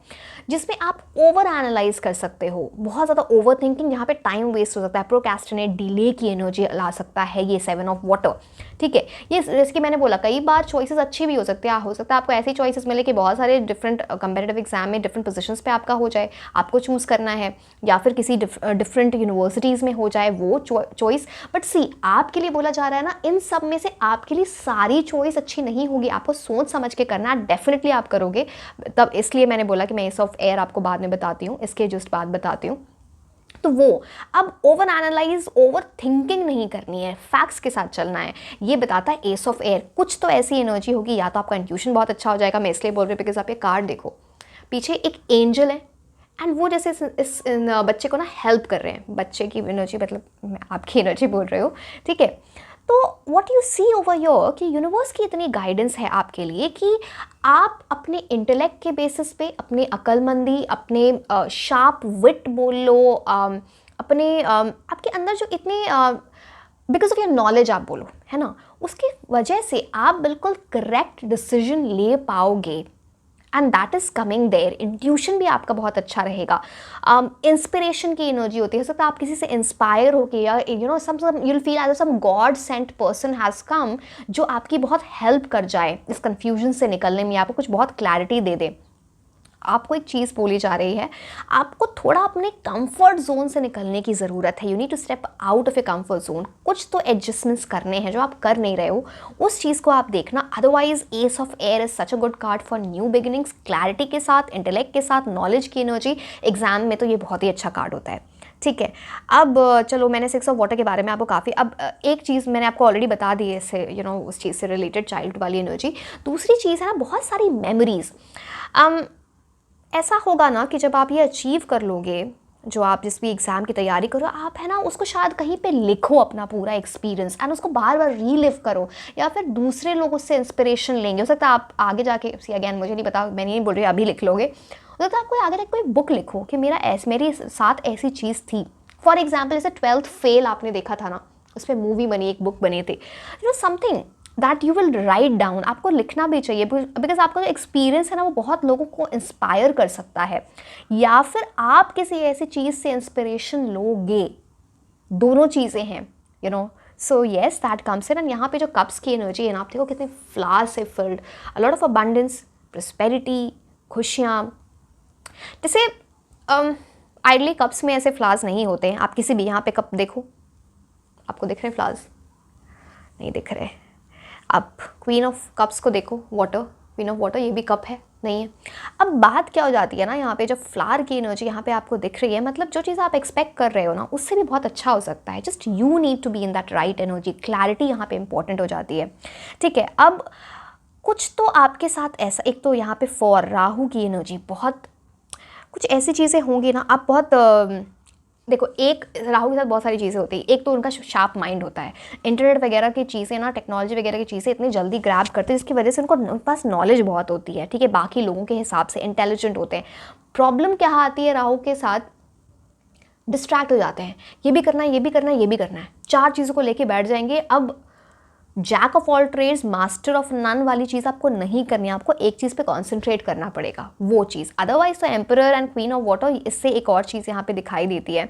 जिसमें आप ओवर एनालाइज कर सकते हो, बहुत ज़्यादा ओवर थिंकिंग, यहाँ पे टाइम वेस्ट हो सकता है, प्रोक्रेस्टिनेट, डिले की एनर्जी ला सकता है ये 7 ऑफ वाटर। ठीक है, ये जैसे कि मैंने बोला, कई बार चॉइसेस अच्छी भी हो सकती है, हो सकता है आपको ऐसी चॉइसेस मिले कि बहुत सारे डिफरेंट कंपेटिटिव एग्जाम में डिफरेंट पोजीशंस पे आपका हो जाए, आपको चूज़ करना है, या फिर किसी डिफरेंट यूनिवर्सिटीज़ में हो जाए वो चॉइस। बट सी, आपके लिए बोला जा रहा है ना, इन सब में से आपके लिए सारी चॉइस अच्छी नहीं होगी, आपको सोच समझ के करना, डेफिनेटली आप करोगे, तब इसलिए मैंने बोला कि मैं एस ऑफ एयर आपको बाद में बताती हूँ, इसके जस्ट बाद बताती हूँ। तो वो अब ओवर एनालाइज, ओवर थिंकिंग नहीं करनी है, फैक्ट्स के साथ चलना है, ये बताता है एस ऑफ एयर। कुछ तो ऐसी एनर्जी होगी, या तो आपका इंट्यूशन बहुत अच्छा हो जाएगा, मैं इसलिए बोल रही हूँ बिकॉज आप ये कार्ड देखो, पीछे एक एंजल है, एंड वो जैसे इस बच्चे को ना हेल्प कर रहे हैं, बच्चे की एनर्जी, मतलब मैं आपकी एनर्जी बोल रही हूँ, ठीक है। तो what you see over your, कि यूनिवर्स की इतनी गाइडेंस है आपके लिए कि आप अपने इंटेलेक्ट के बेसिस पे, अपनी अक्लमंदी, अपने शार्प विट बोल लो, अपने आपके अंदर जो इतने बिकॉज ऑफ योर नॉलेज आप बोलो, है ना, उसकी वजह से आप बिल्कुल करेक्ट डिसीजन ले पाओगे। And that is coming there. Intuition भी आपका बहुत अच्छा रहेगा। इंस्पिरेशन की एनर्जी होती है, हो सकता है आप किसी से इंस्पायर होके या some you'll feel as some God sent person has come, जो आपकी बहुत हेल्प कर जाए इस कन्फ्यूजन से निकलने में, आपको कुछ बहुत क्लैरिटी दे दे। आपको एक चीज़ बोली जा रही है, आपको थोड़ा अपने कंफर्ट जोन से निकलने की ज़रूरत है। You need to step out of a comfort zone. कुछ तो एडजस्टमेंट्स करने हैं जो आप कर नहीं रहे हो, उस चीज़ को आप देखना। Otherwise S of air is such a good card for new beginnings, clarity के साथ, इंटेलेक्ट के साथ, नॉलेज की एनर्जी। एग्जाम में तो ये बहुत ही अच्छा कार्ड होता है। ठीक है, अब चलो मैंने 6 ऑफ वाटर के बारे में आपको काफ़ी, अब एक चीज़ मैंने आपको ऑलरेडी बता दी है इससे उस चीज़ से रिलेटेड, चाइल्ड वाली एनर्जी। दूसरी चीज़ है ना, बहुत सारी मेमोरीज। ऐसा होगा ना कि जब आप ये अचीव कर लोगे, जो आप जिस भी एग्ज़ाम की तैयारी करो, आप है ना उसको शायद कहीं पे लिखो अपना पूरा एक्सपीरियंस, एंड उसको बार बार रीलिव करो, या फिर दूसरे लोग उससे इंस्पिरेशन लेंगे। हो सकता है आप आगे जाके, अगेन मुझे नहीं पता, मैं नहीं बोल रही अभी लिख लोगे, हो सकता है आप कोई आगे जाके कोई बुक लिखो कि मेरे साथ ऐसी चीज़ थी। फॉर एग्जाम्पल जैसे 12th फेल आपने देखा था ना, उस पर मूवी बनी, एक बुक बनी थी, something that you will write down. आपको लिखना भी चाहिए, बिकॉज आपका जो एक्सपीरियंस है ना वो बहुत लोगों को इंस्पायर कर सकता है, या फिर आप किसी ऐसी चीज़ से इंस्पिरेशन लोगे। दोनों चीज़ें हैं so yes that comes in. And यहाँ पे जो कप्स की एनर्जी है ना, आप देखो कितने फ्लावर से field, a lot of abundance, prosperity, खुशियाँ। जैसे आइडली कप्स में ऐसे फ्लावर्स नहीं होते हैं। आप किसी भी यहाँ पे कप देखो, आपको दिख रहे हैं फ्लावर्स? नहीं दिख रहे। अब क्वीन ऑफ कप्स को देखो, वाटर, क्वीन ऑफ वाटर, ये भी कप है, नहीं है। अब बात क्या हो जाती है ना, यहाँ पे जब फ्लावर की एनर्जी यहाँ पे आपको दिख रही है, मतलब जो चीज़ आप एक्सपेक्ट कर रहे हो ना उससे भी बहुत अच्छा हो सकता है। Just you need to be in that right energy. Clarity यहाँ पे इंपॉर्टेंट हो जाती है। ठीक है, अब कुछ तो आपके साथ ऐसा, एक तो यहाँ पे फॉर राहु की एनर्जी, बहुत कुछ ऐसी चीज़ें होंगी ना, आप बहुत देखो, एक राहु के साथ बहुत सारी चीज़ें होती हैं। एक तो उनका शार्प माइंड होता है, इंटरनेट वगैरह की चीज़ें ना, टेक्नोलॉजी वगैरह की चीज़ें इतनी जल्दी ग्रैब करते हैं, जिसकी वजह से उनके पास नॉलेज बहुत होती है। ठीक है, बाकी लोगों के हिसाब से इंटेलिजेंट होते हैं। प्रॉब्लम क्या आती है राहु के साथ, डिस्ट्रैक्ट हो जाते हैं, ये भी करना है, ये भी करना है, ये भी करना है, 4 चीज़ों को लेके बैठ जाएंगे। अब jack of all trades master of none वाली चीज़ आपको नहीं करनी है, आपको एक चीज़ पे कॉन्सेंट्रेट करना पड़ेगा, वो चीज़। अदरवाइज तो emperor and queen of water, इससे एक और चीज़ यहाँ पे दिखाई देती है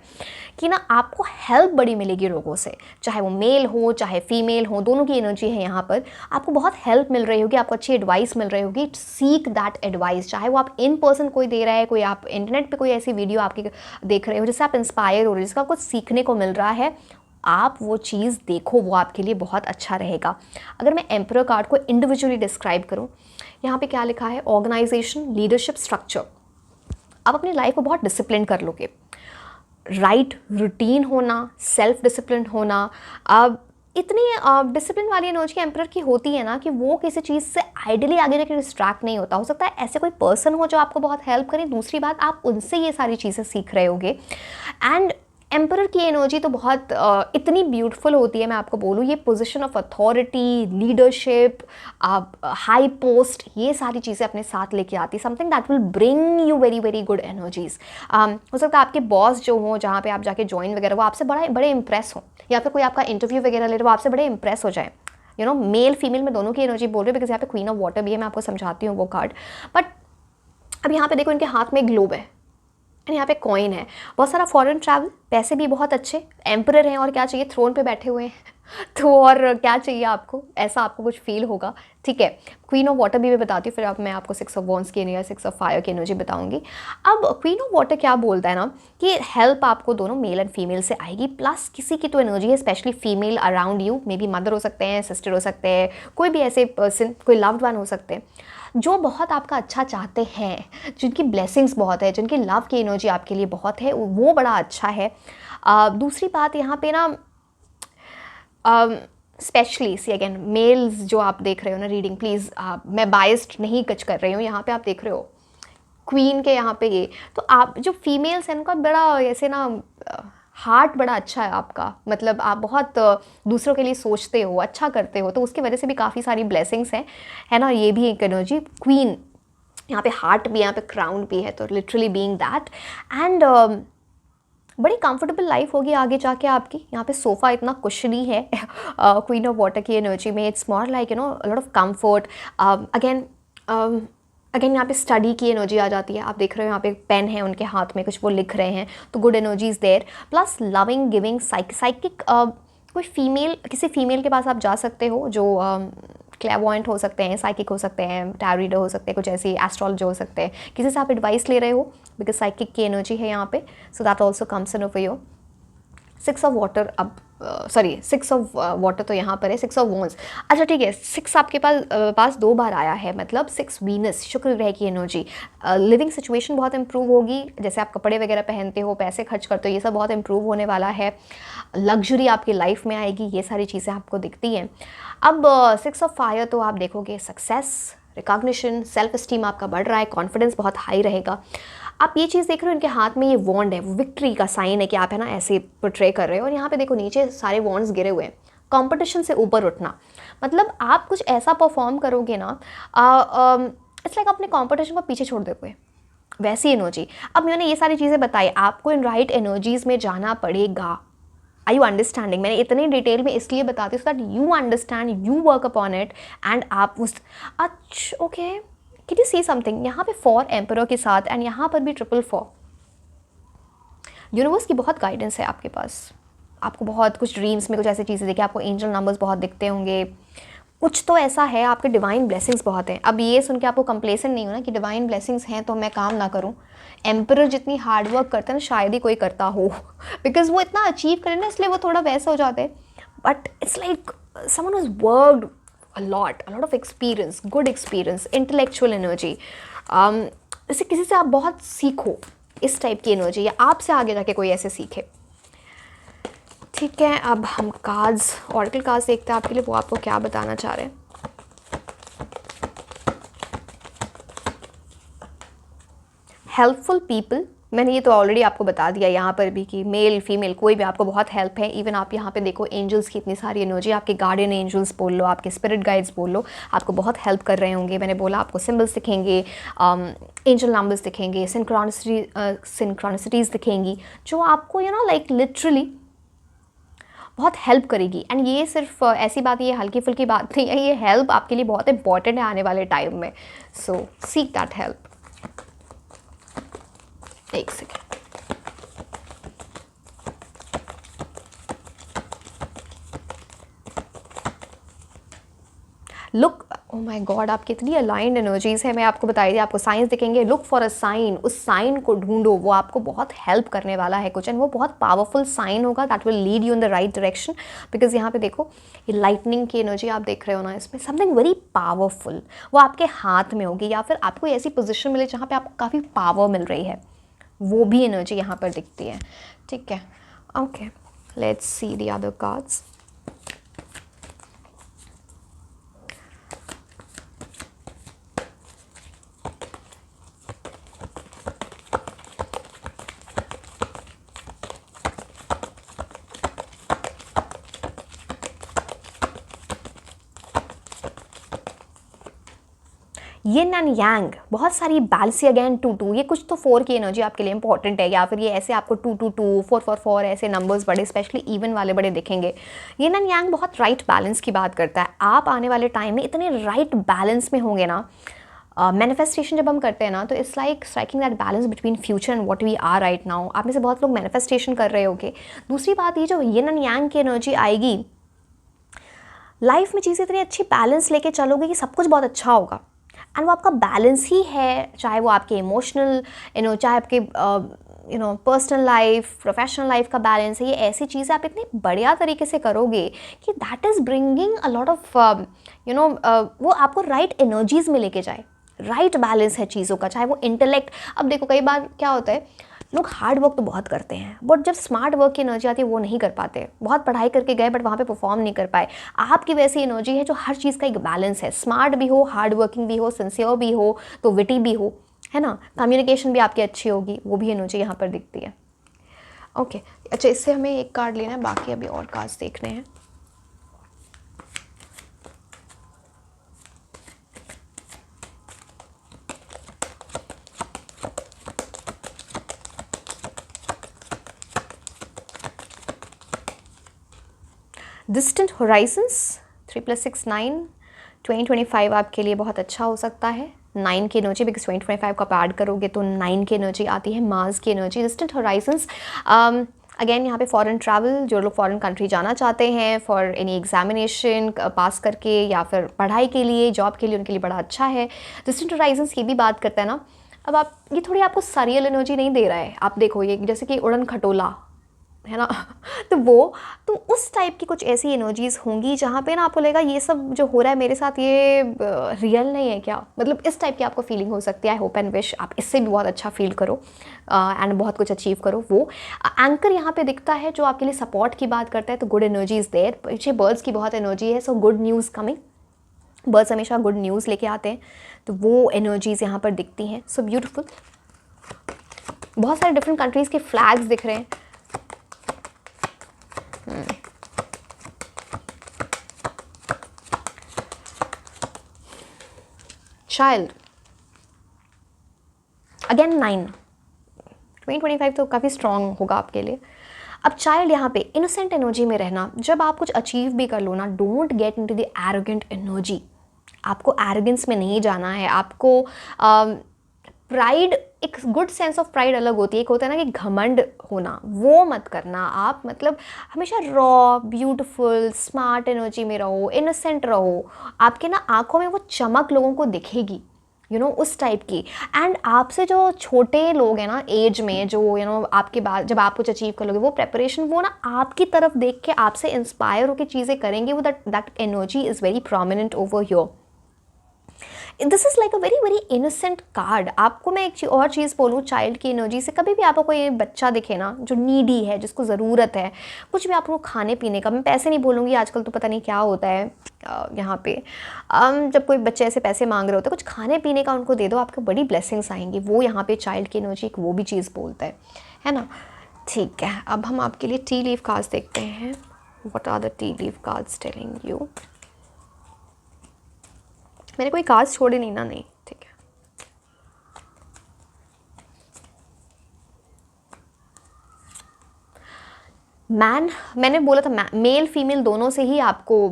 कि ना आपको हेल्प बड़ी मिलेगी लोगों से, चाहे वो मेल हो चाहे फीमेल हो, दोनों की एनर्जी है यहाँ पर। आपको बहुत हेल्प मिल रही होगी, आपको अच्छी एडवाइस मिल रही होगी। सीक दैट एडवाइस, चाहे वो आप इन पर्सन कोई दे रहा है, कोई आप इंटरनेट पर कोई ऐसी वीडियो आपकी देख रहे हो जिससे आप इंस्पायर हो रहे हो, जिसका कुछ सीखने को मिल रहा है, आप वो चीज़ देखो, वो आपके लिए बहुत अच्छा रहेगा। अगर मैं एम्परर कार्ड को इंडिविजुअली डिस्क्राइब करूँ, यहाँ पे क्या लिखा है, ऑर्गेनाइजेशन, लीडरशिप, स्ट्रक्चर। आप अपनी लाइफ को बहुत डिसिप्लिन कर लोगे, राइट रूटीन होना, सेल्फ डिसिप्लिन होना। अब इतनी डिसिप्लिन वाली एनर्जी एम्परर की होती है ना कि वो किसी चीज़ से आइडली आगे जाके डिस्ट्रैक्ट नहीं होता। हो सकता है ऐसे कोई पर्सन हो जो आपको बहुत हेल्प करे, दूसरी बात आप उनसे ये सारी चीज़ें सीख रहे होगे। एंड एम्परर की एनर्जी तो बहुत इतनी ब्यूटीफुल होती है, मैं आपको बोलूँ, ये position of authority, leadership, high post, ये सारी चीज़ें अपने साथ लेके आती है। Something that will bring you very very good energies. हो सकता है आपके बॉस जो हो, जहाँ पे आप जाके ज्वाइन वगैरह, वो आपसे बड़े इंप्रेस हो, या फिर कोई आपका इंटरव्यू वगैरह ले रहे हो, आपसे बड़े इंप्रेस हो जाए। मेल फीमेल में दोनों की एनर्जी बोल रही है, बिकॉज यहाँ पे क्वीन ऑफ वाटर भी है, मैं आपको समझाती हूँ वो कार्ड। बट अब यहाँ पे देखो, इनके हाथ में ग्लोब है, यहाँ पे कॉइन है, बहुत सारा फॉरेन ट्रैवल, पैसे भी बहुत अच्छे, एम्परर हैं, और क्या चाहिए, थ्रोन पे बैठे हुए हैं तो और क्या चाहिए आपको, ऐसा आपको कुछ फील होगा। ठीक है, क्वीन ऑफ वाटर भी मैं बताती हूँ, फिर अब मैं आपको 6 ऑफ वॉन्ड्स की एनर्जी, 6 ऑफ फायर की एनर्जी बताऊंगी। अब क्वीन ऑफ वाटर क्या बोलता है ना कि हेल्प आपको दोनों मेल एंड फीमेल से आएगी, प्लस किसी की तो एनर्जी है, specially female around you, may be mother हो सकते हैं, सिस्टर हो सकते हैं, कोई भी ऐसे पर्सन, कोई लव्ड वन हो सकते हैं, जो बहुत आपका अच्छा चाहते हैं, जिनकी ब्लेसिंग्स बहुत है, जिनकी लव की एनर्जी आपके लिए बहुत है, वो बड़ा अच्छा है। दूसरी बात यहाँ पे ना, स्पेशली सी अगेन मेल्स जो आप देख रहे हो ना रीडिंग, प्लीज़ मैं बायस्ड नहीं कच कर रही हूँ, यहाँ पे आप देख रहे हो क्वीन के यहाँ पे ये, तो आप जो फीमेल्स हैं उनका बड़ा ऐसे ना हार्ट बड़ा अच्छा है आपका, मतलब आप बहुत दूसरों के लिए सोचते हो, अच्छा करते हो, तो उसकी वजह से भी काफ़ी सारी ब्लेसिंग्स हैं, है ना। ये भी एक एनर्जी, क्वीन यहाँ पे हार्ट भी, यहाँ पे क्राउन भी है, तो लिटरली बीइंग दैट। एंड बड़ी कंफर्टेबल लाइफ होगी आगे जाके आपकी। यहाँ पे सोफ़ा इतना कुशनी है क्वीन ऑफ वाटर की एनर्जी में, it's more like lot of comfort. Again again यहाँ पे स्टडी की एनर्जी आ जाती है। आप देख रहे हो यहाँ पे पेन है उनके हाथ में, कुछ वो लिख रहे हैं, तो good energy is there. Plus loving, giving, psychic, कोई फीमेल, किसी फीमेल के पास आप जा सकते हो जो क्लैवॉयंट हो सकते हैं, साइकिक हो सकते हैं, टैरो रीडर हो सकते हैं, कुछ ऐसी एस्ट्रोलॉजर हो सकते हैं, किसी से आप एडवाइस ले रहे हो बिकॉज साइकिक की एनर्जी है यहाँ पे, so that also comes in over you. 6 of water, अब सॉरी 6 ऑफ वाटर तो यहाँ पर है, 6 ऑफ वॉन्स। अच्छा ठीक है, 6 आपके पास 2 बार आया है, मतलब 6 वीनस, शुक्र ग्रह की एनर्जी। लिविंग सिचुएशन बहुत इंप्रूव होगी, जैसे आप कपड़े वगैरह पहनते हो, पैसे खर्च करते हो, ये सब बहुत इंप्रूव होने वाला है। लग्जरी आपकी लाइफ में आएगी, ये सारी चीज़ें आपको दिखती हैं। अब 6 ऑफ फायर तो आप देखोगे सक्सेस, रिकॉग्निशन, सेल्फ स्टीम आपका बढ़ रहा है, कॉन्फिडेंस बहुत हाई रहेगा। आप ये चीज़ देख रहे हो, इनके हाथ में ये वॉन्ड है, वो विक्ट्री का साइन है कि आप है ना ऐसे पोर्ट्रे कर रहे हो, और यहाँ पे देखो नीचे सारे वॉन्ड्स गिरे हुए हैं, कंपटीशन से ऊपर उठना। मतलब आप कुछ ऐसा परफॉर्म करोगे ना, इट्स लाइक अपने कंपटीशन को पीछे छोड़ दोगे, वैसी एनर्जी। अब मैंने ये सारी चीज़ें बताई, आपको इन राइट एनर्जीज़ में जाना पड़ेगा। आई यू अंडरस्टैंडिंग? मैंने इतनी डिटेल में इसलिए बताती हूँ सो that you understand, you work upon it, and आप उस अच्छा okay can you see something, यहाँ पे 4 एम्परर के साथ, एंड यहाँ पर भी 444। यूनिवर्स की बहुत गाइडेंस है आपके पास, आपको बहुत कुछ ड्रीम्स में कुछ ऐसी चीज़ें देखी, आपको एंजल नंबर्स बहुत दिखते होंगे, कुछ तो ऐसा है, आपके डिवाइन ब्लेसिंग्स बहुत हैं। अब ये सुन के आपको कंप्लेसेंट नहीं हो ना कि डिवाइन ब्लेसिंग्स हैं तो मैं काम ना करूं। एम्परर जितनी हार्ड वर्क करते हैं ना, शायद ही कोई करता हो बिकॉज वो इतना अचीव करें ना, इसलिए वो थोड़ा वैसा हो जाते हैं। But it's like someone who's worked a lot of experience, good experience, intellectual energy, जैसे किसी से आप बहुत सीखो इस टाइप की एनर्जी, या आपसे आगे जाके कोई ऐसे सीखे। ठीक है, अब हम कार्ड्स, ऑरेकल कार्ड्स देखते हैं आपके लिए, वो आपको क्या बताना चाह रहे हैं। हेल्पफुल पीपल, मैंने ये तो ऑलरेडी आपको बता दिया यहाँ पर भी कि मेल फीमेल कोई भी आपको बहुत हेल्प है। इवन आप यहाँ पे देखो एंजल्स की इतनी सारी एनर्जी, आपके गार्डियन एंजल्स बोल लो, आपके स्पिरिट गाइड्स बोल लो, आपको बहुत हेल्प कर रहे होंगे। मैंने बोला आपको सिम्बल्स दिखेंगे, एंजल नंबर्स दिखेंगे, सिंक्रोनिसिटीज़ दिखेंगी, जो आपको यू नो लाइक लिटरली बहुत हेल्प करेगी। एंड ये सिर्फ ऐसी बात, ये हल्की फुल्की बात नहीं है, ये हेल्प आपके लिए बहुत इंपॉर्टेंट है आने वाले टाइम में। सो सीक दैट हेल्प। एक second, look, oh my God, आपकी इतनी अलाइंड एनर्जीज है। मैं आपको बताई थी, आपको साइंस दिखेंगे, लुक फॉर अ साइन, उस साइन को ढूंढो, वो आपको बहुत हेल्प करने वाला है कुछ, एंड वो बहुत पावरफुल साइन होगा that will lead you in the right direction. Because यहाँ पे देखो ये लाइटनिंग की एनर्जी आप देख रहे हो ना, इसमें समथिंग वेरी पावरफुल, वो आपके हाथ में होगी, या फिर आपको ऐसी पोजिशन मिले जहाँ पे आपको काफ़ी पावर मिल रही है, वो भी एनर्जी यहाँ पर दिखती है। ठीक है, okay, let's see the other cards. Yin and yang, बहुत सारी बैलेंस, अगेन 2 ये कुछ तो 4 की एनर्जी आपके लिए इंपॉर्टेंट है, या फिर ये ऐसे आपको 2 4 ऐसे नंबर्स बड़े, स्पेशली इवन वाले बड़े दिखेंगे। यिन एंड यांग बहुत राइट बैलेंस की बात करता है। आप आने वाले टाइम में इतने राइट बैलेंस में होंगे ना, मैनिफेस्टेशन जब हम करते हैं ना, तो it's like striking that balance between future and what we are right now. आप में से बहुत लोग मैनिफेस्टेशन कर रहे होंगे। दूसरी बात, ये जो यिन एंड यांग की एनर्जी आएगी, लाइफ में चीज़ें इतनी अच्छी बैलेंस लेके चलोगे कि सब कुछ बहुत अच्छा होगा। एंड वो आपका बैलेंस ही है, चाहे वो आपके इमोशनल चाहे आपके पर्सनल लाइफ, प्रोफेशनल लाइफ का बैलेंस है। ये ऐसी चीज़ें आप इतने बढ़िया तरीके से करोगे कि that is bringing a lot of वो आपको राइट एनर्जीज में लेके जाए। राइट बैलेंस है चीज़ों का, चाहे वो इंटेलेक्ट। अब देखो कई बार क्या होता है, लोग हार्ड वर्क तो बहुत करते हैं, बट जब स्मार्ट वर्क की एनर्जी आती है वो नहीं कर पाते। बहुत पढ़ाई करके गए बट वहाँ पे परफॉर्म नहीं कर पाए। आपकी वैसी एनर्जी है जो हर चीज़ का एक बैलेंस है, स्मार्ट भी हो, हार्ड वर्किंग भी हो, सिंसियर भी हो, तो विटी भी हो, है ना, कम्युनिकेशन भी आपकी अच्छी होगी, वो भी एनर्जी यहाँ पर दिखती है। ओके, अच्छा, इससे हमें एक कार्ड लेना है, बाकी अभी और कार्ड्स देखने हैं। डिस्टेंट होराइजन्स, 3 + 6 9, 2025 आपके लिए बहुत अच्छा हो सकता है। 9 की एनर्जी, बिकॉज 2025 को आप ऐड करोगे तो 9 की एनर्जी आती है, मार्स की एनर्जी, डिस्टेंट हॉराइजन्स। अगेन यहाँ पे फॉरेन ट्रैवल, जो लोग फॉरेन कंट्री जाना चाहते हैं फॉर एनी एग्जामिनेशन पास करके या फिर पढ़ाई के लिए, जॉब के लिए, उनके लिए बड़ा अच्छा है। डिस्टेंट हॉराइजन्स ये भी बात करता है ना, अब आप ये थोड़ी आपको सरियल एनर्जी नहीं दे रहा है। आप देखो ये जैसे कि उड़न खटोला है ना तो उस टाइप की कुछ ऐसी एनर्जीज़ होंगी जहाँ पे ना आपको लगेगा ये सब जो हो रहा है मेरे साथ ये रियल नहीं है क्या, मतलब इस टाइप की आपको फीलिंग हो सकती है। आई होप एंड विश आप इससे भी बहुत अच्छा फील करो एंड बहुत कुछ अचीव करो। वो एंकर यहाँ पे दिखता है जो आपके लिए सपोर्ट की बात करता है, तो गुड एनर्जी इज़ देयर। पीछे बर्ड्स की बहुत एनर्जी है, so good news coming. Birds हमेशा गुड न्यूज़ लेके आते हैं, तो वो एनर्जीज़ यहाँ पर दिखती हैं। So beautiful. बहुत सारे डिफरेंट कंट्रीज़ के फ्लैग्स दिख रहे हैं। चाइल्ड अगेन 9, 2025 तो काफ़ी स्ट्रॉन्ग होगा आपके लिए। अब चाइल्ड यहाँ पे इनोसेंट एनर्जी में रहना, जब आप कुछ अचीव भी कर लो ना, don't get into the arrogant energy. आपको एरोगेंस में नहीं जाना है, आपको प्राइड, एक गुड सेंस ऑफ प्राइड अलग होती है, एक होता है ना कि घमंड होना, वो मत करना आप। मतलब हमेशा रॉ, ब्यूटीफुल, स्मार्ट एनर्जी में रहो, इनोसेंट रहो। आपके ना आंखों में वो चमक लोगों को दिखेगी, उस टाइप की। एंड आपसे जो छोटे लोग हैं ना एज में, जो आपके बाद जब आप कुछ अचीव कर लोगे, वो प्रेपरेशन, वो ना आपकी तरफ देख के आपसे इंस्पायर होकर चीज़ें करेंगे। वो that energy is very prominent over your. This is like a very very innocent card. आपको मैं एक और चीज़ बोलूँ चाइल्ड की एनर्जी से, कभी भी आपको कोई बच्चा दिखे ना जो नीडी है, जिसको ज़रूरत है कुछ भी आपको खाने पीने का, मैं पैसे नहीं बोलूँगी, आजकल तो पता नहीं क्या होता है यहाँ पे, जब कोई बच्चे ऐसे पैसे मांग रहे होते हैं, कुछ खाने पीने का उनको दे दो, आपको बड़ी ब्लेसिंग्स आएंगी। वो यहाँ पे चाइल्ड की एनर्जी एक वो भी चीज़ बोलता है ना। ठीक है, अब हम आपके लिए टी लीफ कार्ड्स देखते हैं। What are the tea leaf cards telling you? मैंने कोई कार्ड्स छोड़े नहीं ना? नहीं, ठीक है। मैंने बोला था मेल फीमेल दोनों से ही आपको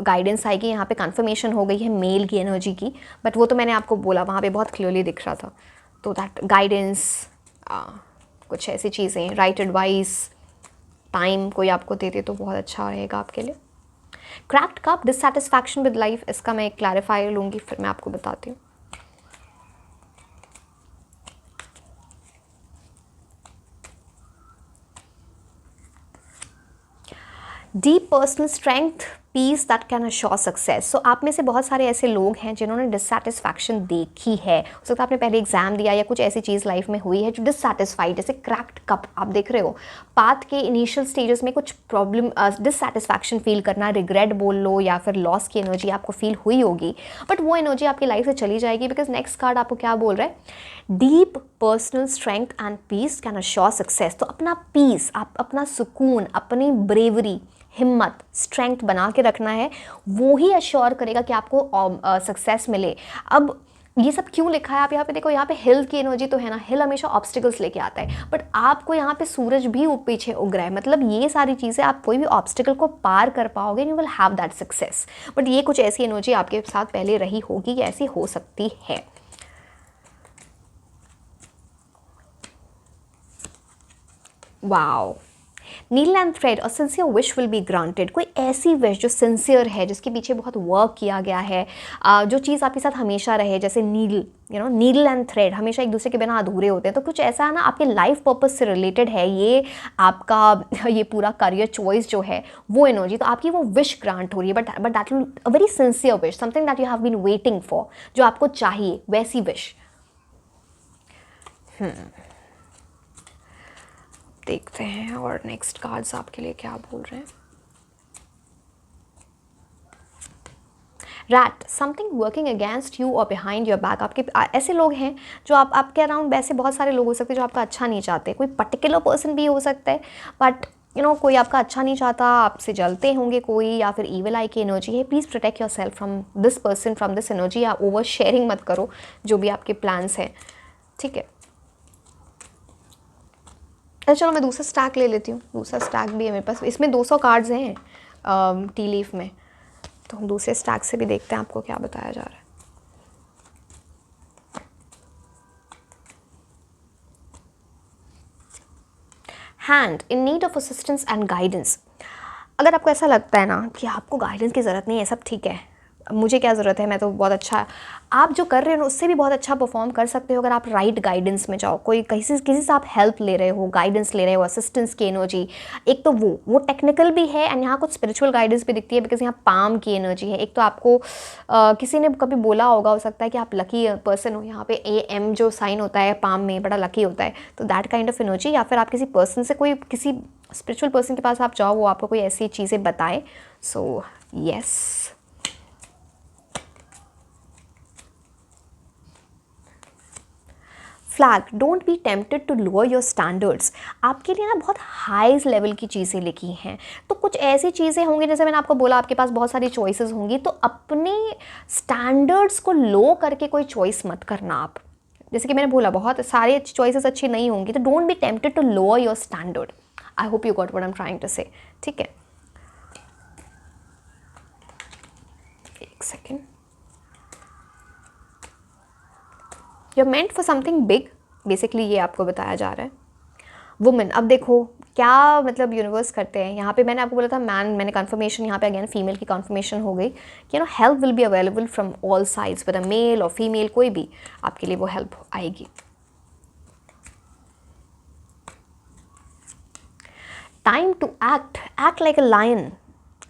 गाइडेंस आएगी। यहाँ पे कंफर्मेशन हो गई है मेल की एनर्जी की, बट वो तो मैंने आपको बोला, वहाँ पे बहुत क्लियरली दिख रहा था। तो दैट गाइडेंस, कुछ ऐसी चीज़ें, राइट एडवाइस, टाइम कोई आपको दे दे तो बहुत अच्छा रहेगा आपके लिए। Cracked cup, dissatisfaction with life, इसका मैं एक क्लैरिफायर लूँगी, फिर मैं आपको बताती हूँ। Deep personal strength, peace that can assure success. So आप में से बहुत सारे ऐसे लोग हैं जिन्होंने डिससैटिस्फैक्शन देखी है। हो सकता है आपने पहले एग्जाम दिया या कुछ ऐसी चीज़ लाइफ में हुई है जो डिससैटिस्फाइड, जैसे क्रैक्ड कप आप देख रहे हो, पाथ के इनिशियल स्टेजेस में कुछ प्रॉब्लम, डिससैटिस्फैक्शन फील करना, रिग्रेट बोल लो या फिर लॉस की एनर्जी आपको फील हुई होगी, बट वो एनर्जी आपकी लाइफ से चली जाएगी, बिकॉज नेक्स्ट कार्ड आपको क्या बोल रहा है? Deep personal strength and piece can assure success. तो अपना पीस, आप अपना सुकून, अपनी ब्रेवरी, हिम्मत, स्ट्रेंथ बना के रखना है, वो ही अश्योर करेगा कि आपको सक्सेस मिले। अब ये सब क्यों लिखा है आप यहाँ पे देखो, यहाँ पे हिल की एनर्जी तो है ना, हिल हमेशा ऑब्स्टिकल्स लेके आता है, बट आपको यहाँ पे सूरज भी पीछे उग रहा है, मतलब ये सारी चीज़ें, आप कोई भी ऑब्स्टिकल को पार कर पाओगे, you will have that success. But ये कुछ ऐसी एनर्जी आपके साथ पहले रही होगी या ऐसी हो सकती है। वाओ, नीडल एंड थ्रेड, और sincere wish will be granted. कोई ऐसी विश जो सिंसियर है, जिसके पीछे बहुत वर्क किया गया है, जो चीज़ आपके साथ हमेशा रहे, जैसे नीडल, नीडल एंड थ्रेड हमेशा एक दूसरे के बिना अधूरे होते हैं, तो कुछ ऐसा है ना आपके लाइफ पर्पस से रिलेटेड है ये आपका ये पूरा करियर चॉइस जो है वो एनर्जी, तो आपकी वो विश ग्रांट हो रही है, but that will a very sincere wish, something that you have been waiting for, जो आपको चाहिए वैसी विश। देखते हैं और नेक्स्ट कार्ड्स आपके लिए क्या बोल रहे हैं। Rat, something working against you और बिहाइंड योर बैक। आपके ऐसे लोग हैं जो आपके अराउंड, वैसे बहुत सारे लोग हो सकते हैं जो आपका अच्छा नहीं चाहते, कोई पर्टिकुलर पर्सन भी हो सकता है, बट कोई आपका अच्छा नहीं चाहता, आपसे जलते होंगे कोई, या फिर ईविल आई की एनर्जी है। Please protect your self from this person, from this energy, या ओवर शेयरिंग मत करो जो भी आपके प्लान्स हैं, ठीक है। चलो मैं दूसरा स्टैक ले लेती हूँ, दूसरा स्टैक भी है मेरे पास, इसमें 200 कार्ड्स हैं टी लीफ में, तो हम दूसरे स्टैक से भी देखते हैं आपको क्या बताया जा रहा है। Hand in need of assistance and guidance. अगर आपको ऐसा लगता है ना कि आपको गाइडेंस की ज़रूरत नहीं है, सब ठीक है, मुझे क्या ज़रूरत है, मैं तो बहुत अच्छा, आप जो कर रहे हो उससे भी बहुत अच्छा परफॉर्म कर सकते हो अगर आप राइट गाइडेंस में जाओ। कोई किसी से आप हेल्प ले रहे हो, गाइडेंस ले रहे हो, असिस्टेंस की एनर्जी, एक तो वो टेक्निकल भी है एंड यहाँ कुछ स्पिरिचुअल गाइडेंस भी दिखती है बिकॉज यहाँ पाम की एनर्जी है। एक तो आपको किसी ने कभी बोला होगा, हो सकता है कि आप लकी पर्सन हो, यहाँ पे AM जो साइन होता है पाम में बड़ा लकी होता है, तो दैट काइंड ऑफ एनर्जी। या फिर आप किसी पर्सन से, कोई किसी स्पिरिचुअल पर्सन के पास आप जाओ, वो आपको कोई ऐसी चीज़ें बताए। So yes, flag, don't be tempted to lower your standards. आपके लिए ना बहुत हाई लेवल की चीज़ें लिखी हैं, तो कुछ ऐसी चीज़ें होंगी, जैसे मैंने आपको बोला आपके पास बहुत सारी चॉइसेस होंगी, तो अपने स्टैंडर्ड्स को लो करके कोई चॉइस मत करना आप। जैसे कि मैंने बोला बहुत सारे चॉइसेस अच्छी नहीं होंगी, तो don't be tempted to lower your standard. I hope you got what I am trying to say. ठीक है, एक second. You are meant for something big, basically ये आपको बताया जा रहा है। वुमेन, अब देखो क्या मतलब यूनिवर्स करते हैं यहाँ पे, मैंने आपको बोला था मैन, मैंने कन्फर्मेशन यहाँ पे अगेन फीमेल की कन्फर्मेशन हो गई कि help will be available from all sides, with a male और फीमेल, कोई भी आपके लिए वो हेल्प आएगी। Time to act like a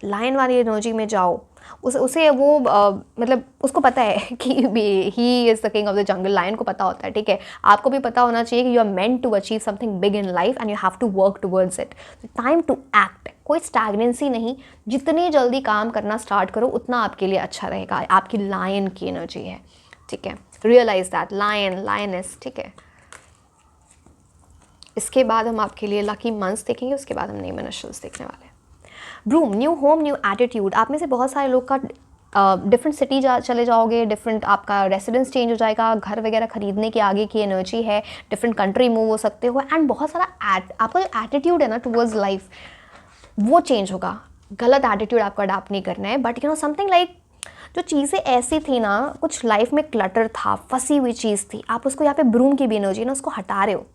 lion वाली एनर्जी में जाओ। उसे वो मतलब उसको पता है कि he is the king of the jungle, lion को पता होता है। ठीक है, आपको भी पता होना चाहिए कि you are meant to achieve something big in life and you have to work towards it. Time to act, कोई स्टैग्नेंसी नहीं, जितनी जल्दी काम करना स्टार्ट करो उतना आपके लिए अच्छा रहेगा। आपकी लायन की एनर्जी है। ठीक है, रियलाइज दैट, लायनेस। ठीक है, इसके बाद हम आपके लिए लकी मंथ्स देखेंगे, उसके बाद हम नेम इनिशियल्स देखने वाले हैं। Broom, new home, new attitude. आप में से बहुत सारे लोग का डिफरेंट सिटी चले जाओगे, डिफरेंट आपका रेसिडेंस चेंज हो जाएगा, घर वगैरह खरीदने की आगे की एनर्जी है, डिफरेंट कंट्री मूव हो सकते हो, एंड बहुत सारा आपका जो एटीट्यूड है ना टुवर्ड्स लाइफ वो चेंज होगा। गलत एटीट्यूड आपको अडाप्ट नहीं करना है, बट समथिंग लाइक जो चीज़ें ऐसी थी ना, कुछ लाइफ में क्लटर था, फंसी हुई चीज़ थी, आप उसको यहाँ पे ब्रूम की भी एनर्जी ना, उसको हटा रहे हो,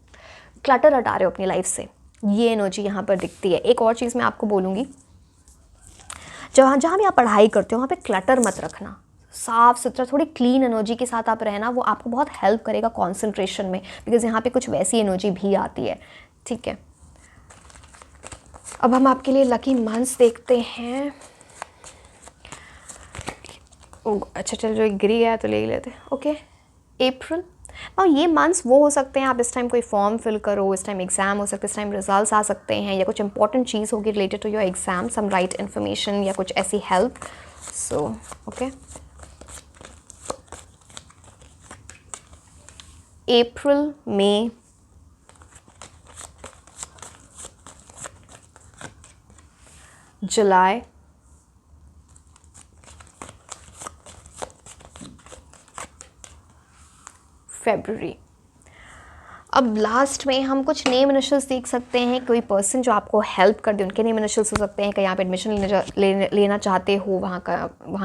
क्लटर हटा रहे हो अपनी लाइफ से, ये एनर्जी यहाँ पर दिखती है। एक और चीज़ मैं आपको बोलूँगी, जहाँ भी आप पढ़ाई करते हो वहाँ पे क्लटर मत रखना, साफ सुथरा, थोड़ी क्लीन एनर्जी के साथ आप रहना, वो आपको बहुत हेल्प करेगा कॉन्सेंट्रेशन में, बिकॉज यहाँ पे कुछ वैसी एनर्जी भी आती है। ठीक है, अब हम आपके लिए लकी मंथ्स देखते हैं। अच्छा चल, जो गिरी गया तो ले ही लेते। ओके, अप्रैल। और ये मंथ्स वो हो सकते हैं, आप इस टाइम कोई फॉर्म फिल करो, इस टाइम एग्जाम हो सकते हैं, इस टाइम रिजल्ट्स आ सकते हैं, या कुछ इंपॉर्टेंट चीज़ होगी related to your exam, some right information या कुछ ऐसी हेल्प। सो ओके, अप्रैल, मई, जुलाई, फरवरी। अब लास्ट में हम कुछ नेम इनिशियल्स देख सकते हैं, कोई पर्सन जो आपको हेल्प कर दे उनके नेम इनिशियल्स हो सकते हैं, कहीं आप एडमिशन लेना चाहते हो, वहाँ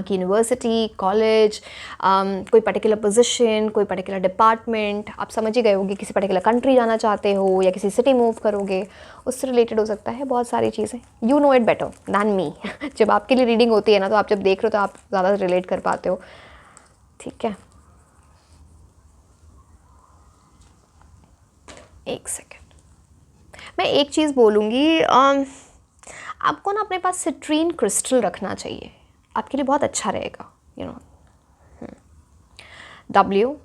की यूनिवर्सिटी, कॉलेज, कोई पर्टिकुलर पोजीशन, कोई पर्टिकुलर डिपार्टमेंट, आप समझ ही गए होंगे, किसी पर्टिकुलर कंट्री जाना चाहते हो या किसी सिटी मूव करोगे, उससे रिलेटेड हो सकता है बहुत सारी चीज़ें। You know it better than me. जब आपके लिए रीडिंग होती है ना, तो आप जब देख रहे हो तो आप ज़्यादा रिलेट कर पाते हो। ठीक है, एक सेकेंड, मैं एक चीज़ बोलूँगी, आपको ना अपने पास सिट्रीन क्रिस्टल रखना चाहिए, आपके लिए बहुत अच्छा रहेगा। WQRV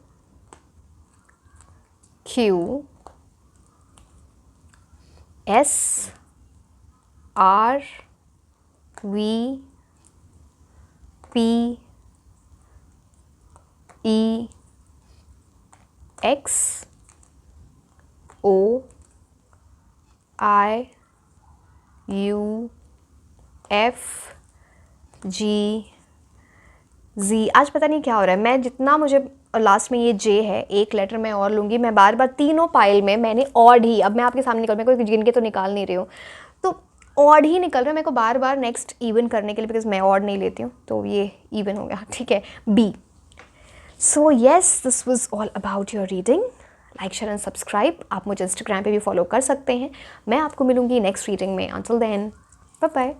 PEXOIUFGZ। आज पता नहीं क्या हो रहा है, मैं जितना मुझे, और लास्ट में ये J है, एक लेटर मैं और लूँगी, मैं बार बार तीनों पाइल में मैंने ऑड ही, अब मैं आपके सामने निकल, मैं कोई गिन के तो निकाल नहीं रही हूँ, तो ऑड ही निकल रहा है मेरे को बार बार नेक्स्ट इवन करने के लिए, बिकॉज मैं ऑड नहीं लेती हूँ, तो ये इवन हो गया। ठीक है, B। So yes, this was all about your reading. Like share and subscribe. आप मुझे इंस्टाग्राम पे भी फॉलो कर सकते हैं। मैं आपको मिलूँगी नेक्स्ट रीडिंग में। Until then bye bye.